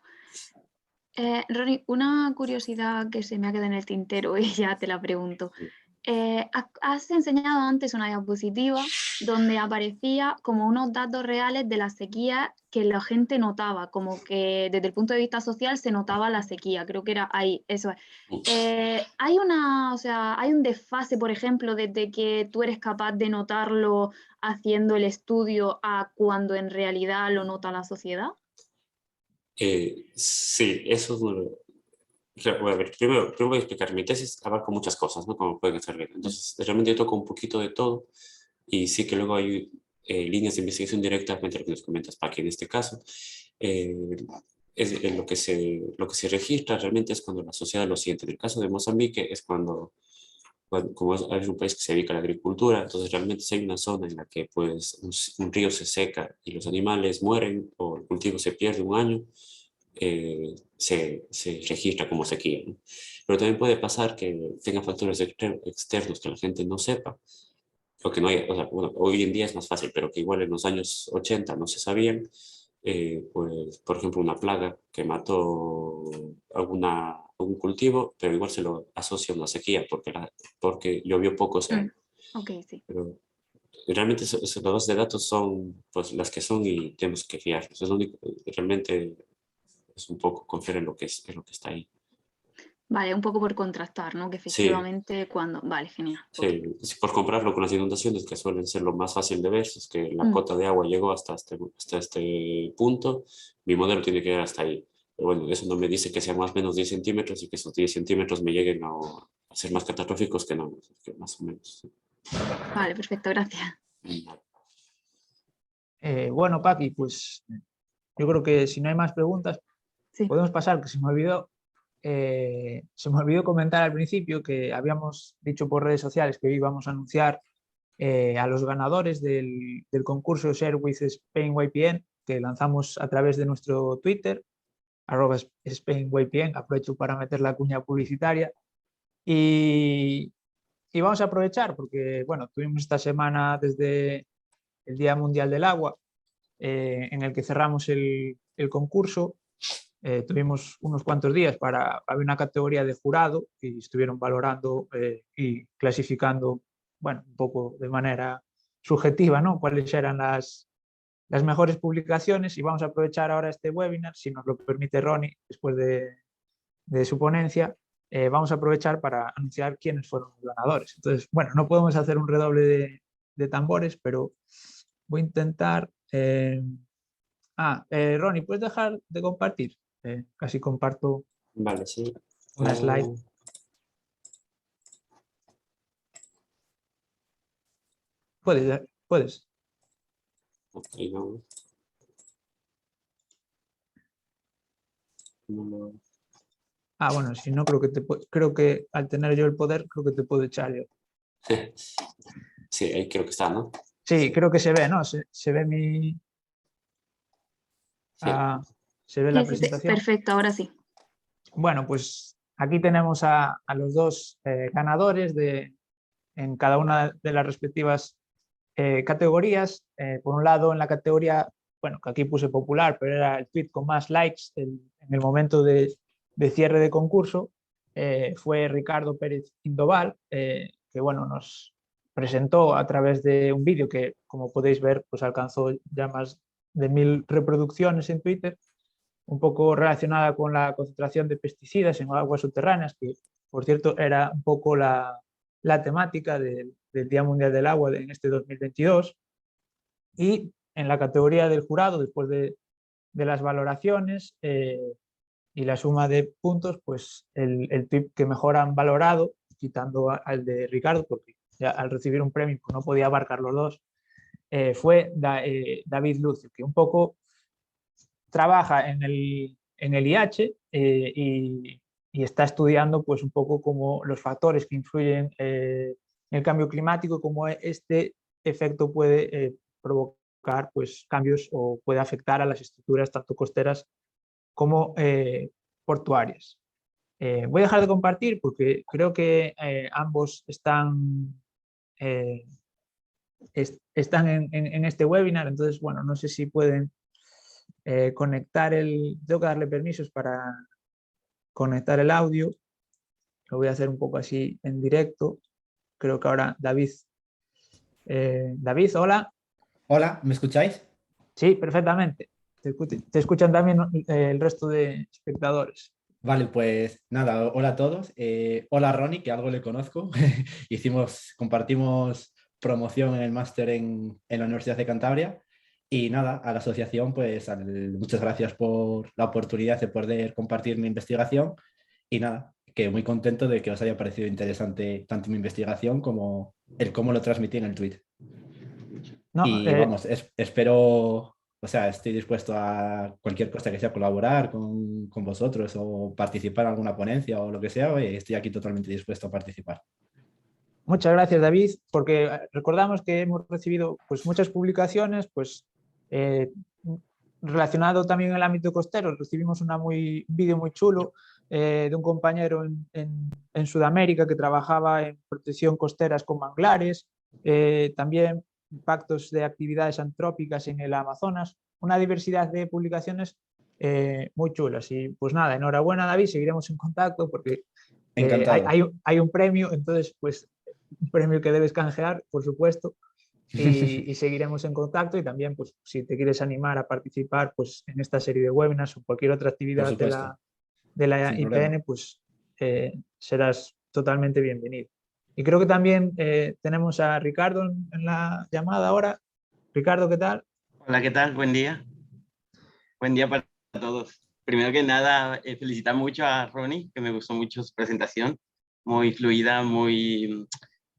Ronnie, una curiosidad que se me ha quedado en el tintero y ya te la pregunto. Has enseñado antes una diapositiva donde aparecía como unos datos reales de la sequía que la gente notaba, como que desde el punto de vista social se notaba la sequía, creo que era ahí, eso es. Hay un desfase, por ejemplo, desde que tú eres capaz de notarlo haciendo el estudio a cuando en realidad lo nota la sociedad. Sí, eso es a ver, primero voy a explicar. Mi tesis abarca muchas cosas, ¿no? Como pueden estar viendo. Entonces, realmente yo toco un poquito de todo y sí que luego hay líneas de investigación directamente lo que nos comentas, Paqui, en este caso. Eh, lo que se registra realmente es cuando la sociedad lo siente. En el caso de Mozambique es cuando como es un país que se dedica a la agricultura, entonces realmente si hay una zona en la que pues un río se seca y los animales mueren o el cultivo se pierde un año, se registra como sequía, ¿no? Pero también puede pasar que tenga factores externos que la gente no sepa, o que no hay, o sea, bueno, hoy en día es más fácil, pero que igual en los años 80 no se sabían, pues, por ejemplo, una plaga que mató algún cultivo, pero igual se lo asocia a una sequía porque llovió poco ese año. Ok, sí. Pero realmente las bases de datos son pues, las que son y tenemos que fiarnos. Es lo único, realmente es un poco confiar en lo que está ahí. Vale, un poco por contrastar, ¿no? Que Sí, efectivamente cuando... Vale, genial. sí, sí, por compararlo con las inundaciones, que suelen ser lo más fácil de ver, si es que la Mm, cota de agua llegó hasta este punto, mi modelo tiene que llegar hasta ahí. Pero bueno, eso no me dice que sea más o menos 10 centímetros y que esos 10 centímetros me lleguen a ser más catastróficos que no, que más o menos. Vale, perfecto, gracias. Bueno, Paqui, pues yo creo que si no hay más preguntas, Sí. podemos pasar, que se me olvidó comentar al principio que habíamos dicho por redes sociales que íbamos a anunciar a los ganadores del concurso Share with Spain YPN que lanzamos a través de nuestro Twitter, @SpainYPN, aprovecho para meter la cuña publicitaria y, y vamos a aprovechar porque, bueno, tuvimos esta semana desde el Día Mundial del Agua, en el que cerramos el concurso. Tuvimos unos cuantos días había una categoría de jurado y estuvieron valorando y clasificando, bueno, un poco de manera subjetiva, ¿no? Cuáles eran las mejores publicaciones y vamos a aprovechar ahora este webinar, si nos lo permite Ronnie, después de su ponencia, vamos a aprovechar para anunciar quiénes fueron los ganadores. Entonces, bueno, no podemos hacer un redoble de tambores, pero voy a intentar... Ronnie, ¿puedes dejar de compartir? Casi comparto Vale, sí. una slide. Puedes. Ok, no. No, Bueno, si no, creo que al tener yo el poder, creo que te puedo echar yo. sí, ahí creo que está, ¿no? Sí, Sí, creo que se ve, ¿no? Se ve sí. se ve la presentación. Perfecto, ahora sí. Bueno, pues aquí tenemos a los dos ganadores en cada una de las respectivas categorías. Por un lado, en la categoría, bueno, que aquí puse popular, pero era el tweet con más likes en el momento de cierre de concurso, fue Ricardo Pérez Indoval, que bueno, nos presentó a través de un vídeo que, como podéis ver, pues alcanzó ya más de 1000 reproducciones en Twitter, un poco relacionada con la concentración de pesticidas en aguas subterráneas, que por cierto era un poco la temática del Día Mundial del Agua en este 2022. Y en la categoría del jurado, después de las valoraciones y la suma de puntos, pues el tweet que mejor han valorado, quitando al de Ricardo, porque ya al recibir un premio pues no podía abarcar los dos, fue David Lucio, que un poco trabaja en el IH y está estudiando pues un poco como los factores que influyen en el cambio climático y cómo este efecto puede provocar pues cambios o puede afectar a las estructuras tanto costeras como portuarias. Voy a dejar de compartir porque creo que ambos están en este webinar, entonces bueno, no sé si pueden conectar tengo que darle permisos para conectar el audio, lo voy a hacer un poco así en directo. creo que ahora David. David, hola. Hola, ¿me escucháis? Sí, perfectamente. Te escuchan también el resto de espectadores. Vale, pues nada, hola a todos. Hola Ronnie, que algo le conozco. Compartimos promoción en el máster en la Universidad de Cantabria. Y nada, a la asociación, pues muchas gracias por la oportunidad de poder compartir mi investigación. Y nada, que muy contento de que os haya parecido interesante tanto mi investigación como el cómo lo transmití en el tweet. No, Y vamos, espero, o sea, estoy dispuesto a cualquier cosa que sea colaborar con vosotros o participar en alguna ponencia o lo que sea, oye, estoy aquí totalmente dispuesto a participar. muchas gracias, David, porque recordamos que hemos recibido pues, muchas publicaciones, pues relacionado también en el ámbito costero. Recibimos un vídeo muy chulo de un compañero en Sudamérica que trabajaba en protección costeras con manglares, también impactos de actividades antrópicas en el Amazonas, una diversidad de publicaciones muy chulas. Y pues nada, enhorabuena, David, seguiremos en contacto porque Encantado. hay un premio, entonces pues un premio que debes canjear, por supuesto. Y seguiremos en contacto y también pues si te quieres animar a participar pues en esta serie de webinars o cualquier otra Por actividad supuesto, de la sin problema. IPN, pues serás totalmente bienvenido. Y creo que también tenemos a Ricardo en la llamada ahora. Ricardo, ¿qué tal? Hola, ¿qué tal? Buen día. Buen día para todos. Primero que nada, felicitar mucho a Ronnie, que me gustó mucho su presentación, muy fluida, muy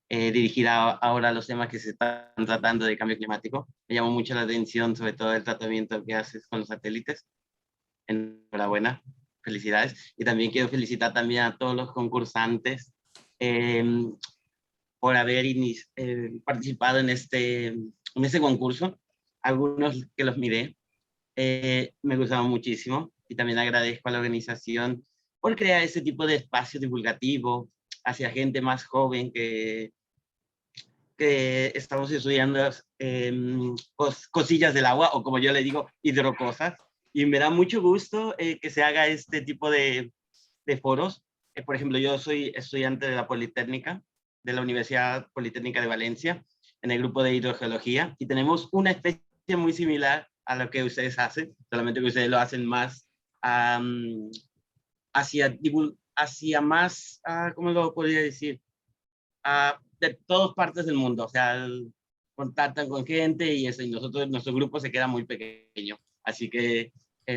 dirigida ahora a los temas que se están tratando de cambio climático. Me llamó mucho la atención, sobre todo el tratamiento que haces con los satélites. Enhorabuena, felicidades. Y también quiero felicitar también a todos los concursantes por haber participado en este concurso. Algunos que los miré, me gustaron muchísimo y también agradezco a la organización por crear ese tipo de espacio divulgativo hacia gente más joven que estamos estudiando cosillas del agua, o como yo le digo, hidrocosas. Y me da mucho gusto que se haga este tipo de foros. Por ejemplo, yo soy estudiante de la Politécnica, de la Universidad Politécnica de Valencia, en el grupo de hidrogeología, y tenemos una especie muy similar a lo que ustedes hacen, solamente que ustedes lo hacen más hacia más, ¿cómo lo podría decir? De todas partes del mundo, o sea, contactan con gente y eso, y nuestro grupo se queda muy pequeño, así que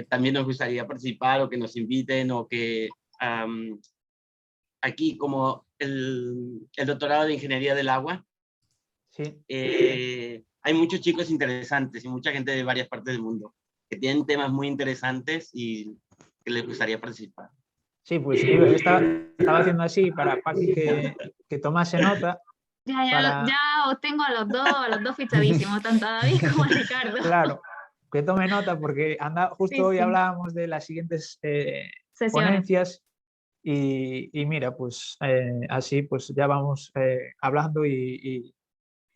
también nos gustaría participar o que nos inviten o que aquí como el doctorado de Ingeniería del Agua, Sí. hay muchos chicos interesantes y mucha gente de varias partes del mundo que tienen temas muy interesantes y que les gustaría participar. Sí, pues estaba haciendo así para Paqui que tomase nota. Ya os tengo a los dos fichadísimos, tanto a David como a Ricardo. Claro, que tome nota porque justo Sí, hoy sí. hablábamos de las siguientes Sesiones. ponencias y mira, pues así pues ya vamos hablando y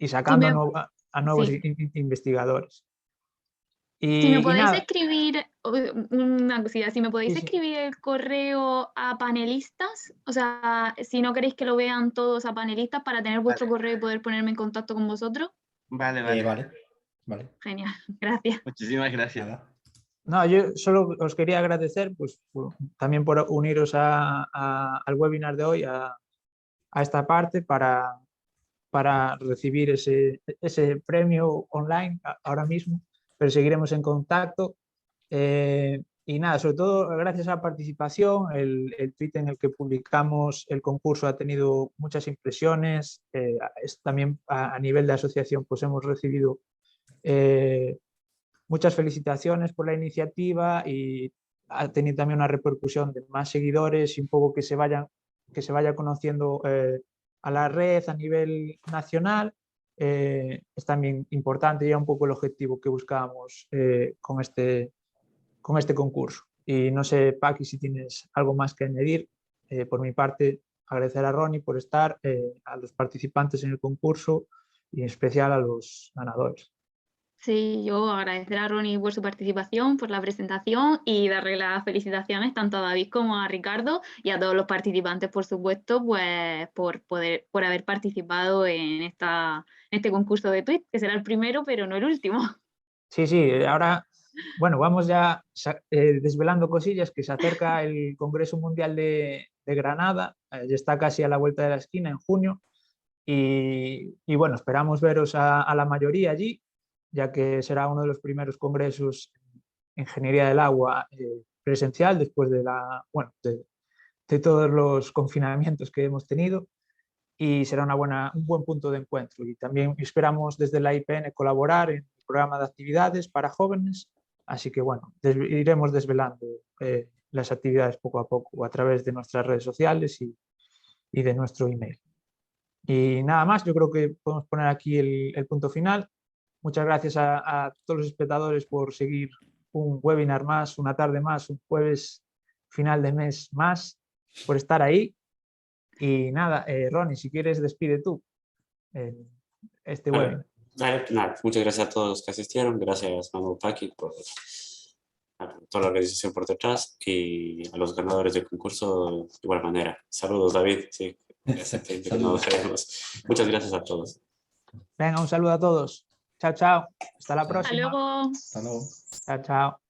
sacando a nuevos sí. investigadores. Si me podéis nada, escribir una cosita, si me podéis sí, sí. escribir el correo a panelistas, o sea, si no queréis que lo vean todos a panelistas para tener vuestro correo y poder ponerme en contacto con vosotros. Vale. Vale. Genial, gracias. Muchísimas gracias. Nada. No, yo solo os quería agradecer pues, también por uniros al webinar de hoy, a esta parte para recibir ese premio online ahora mismo, pero seguiremos en contacto. Y nada, sobre todo gracias a la participación, el tweet en el que publicamos el concurso ha tenido muchas impresiones, también a nivel de asociación pues hemos recibido muchas felicitaciones por la iniciativa y ha tenido también una repercusión de más seguidores y un poco que se vaya conociendo a la red a nivel nacional. Es también importante ya un poco el objetivo que buscábamos con este concurso. Y no sé, Paqui, si tienes algo más que añadir. Por mi parte, agradecer a Ronnie por estar, a los participantes en el concurso y en especial a los ganadores. Sí, yo agradecer a Ronnie por su participación, por la presentación y darle las felicitaciones tanto a David como a Ricardo y a todos los participantes, por supuesto, pues por haber participado en este concurso de tweets, que será el primero, pero no el último. Sí, sí, ahora, bueno, vamos ya desvelando cosillas, que se acerca el Congreso Mundial de Granada, ya está casi a la vuelta de la esquina en junio, y bueno, esperamos veros a la mayoría allí, ya que será uno de los primeros congresos en ingeniería del agua presencial después bueno, de todos los confinamientos que hemos tenido, y será un buen punto de encuentro. Y también esperamos desde la IPN colaborar en el programa de actividades para jóvenes, así que bueno, iremos desvelando las actividades poco a poco a través de nuestras redes sociales y de nuestro email. Y nada más, yo creo que podemos poner aquí el punto final. Muchas gracias a todos los espectadores por seguir un webinar más, una tarde más, un jueves final de mes más, por estar ahí. Y nada, Ronnie, si quieres, despide tú este webinar. Nada, muchas gracias a todos los que asistieron. Gracias, Manu Paqui, por toda la organización por detrás, y a los ganadores del concurso de igual manera. Saludos, David. Sí, Saludos. muchas gracias a todos. Venga, un saludo a todos. Chao, chao. Hasta la Hasta próxima. luego. Hasta luego. Chao, chao.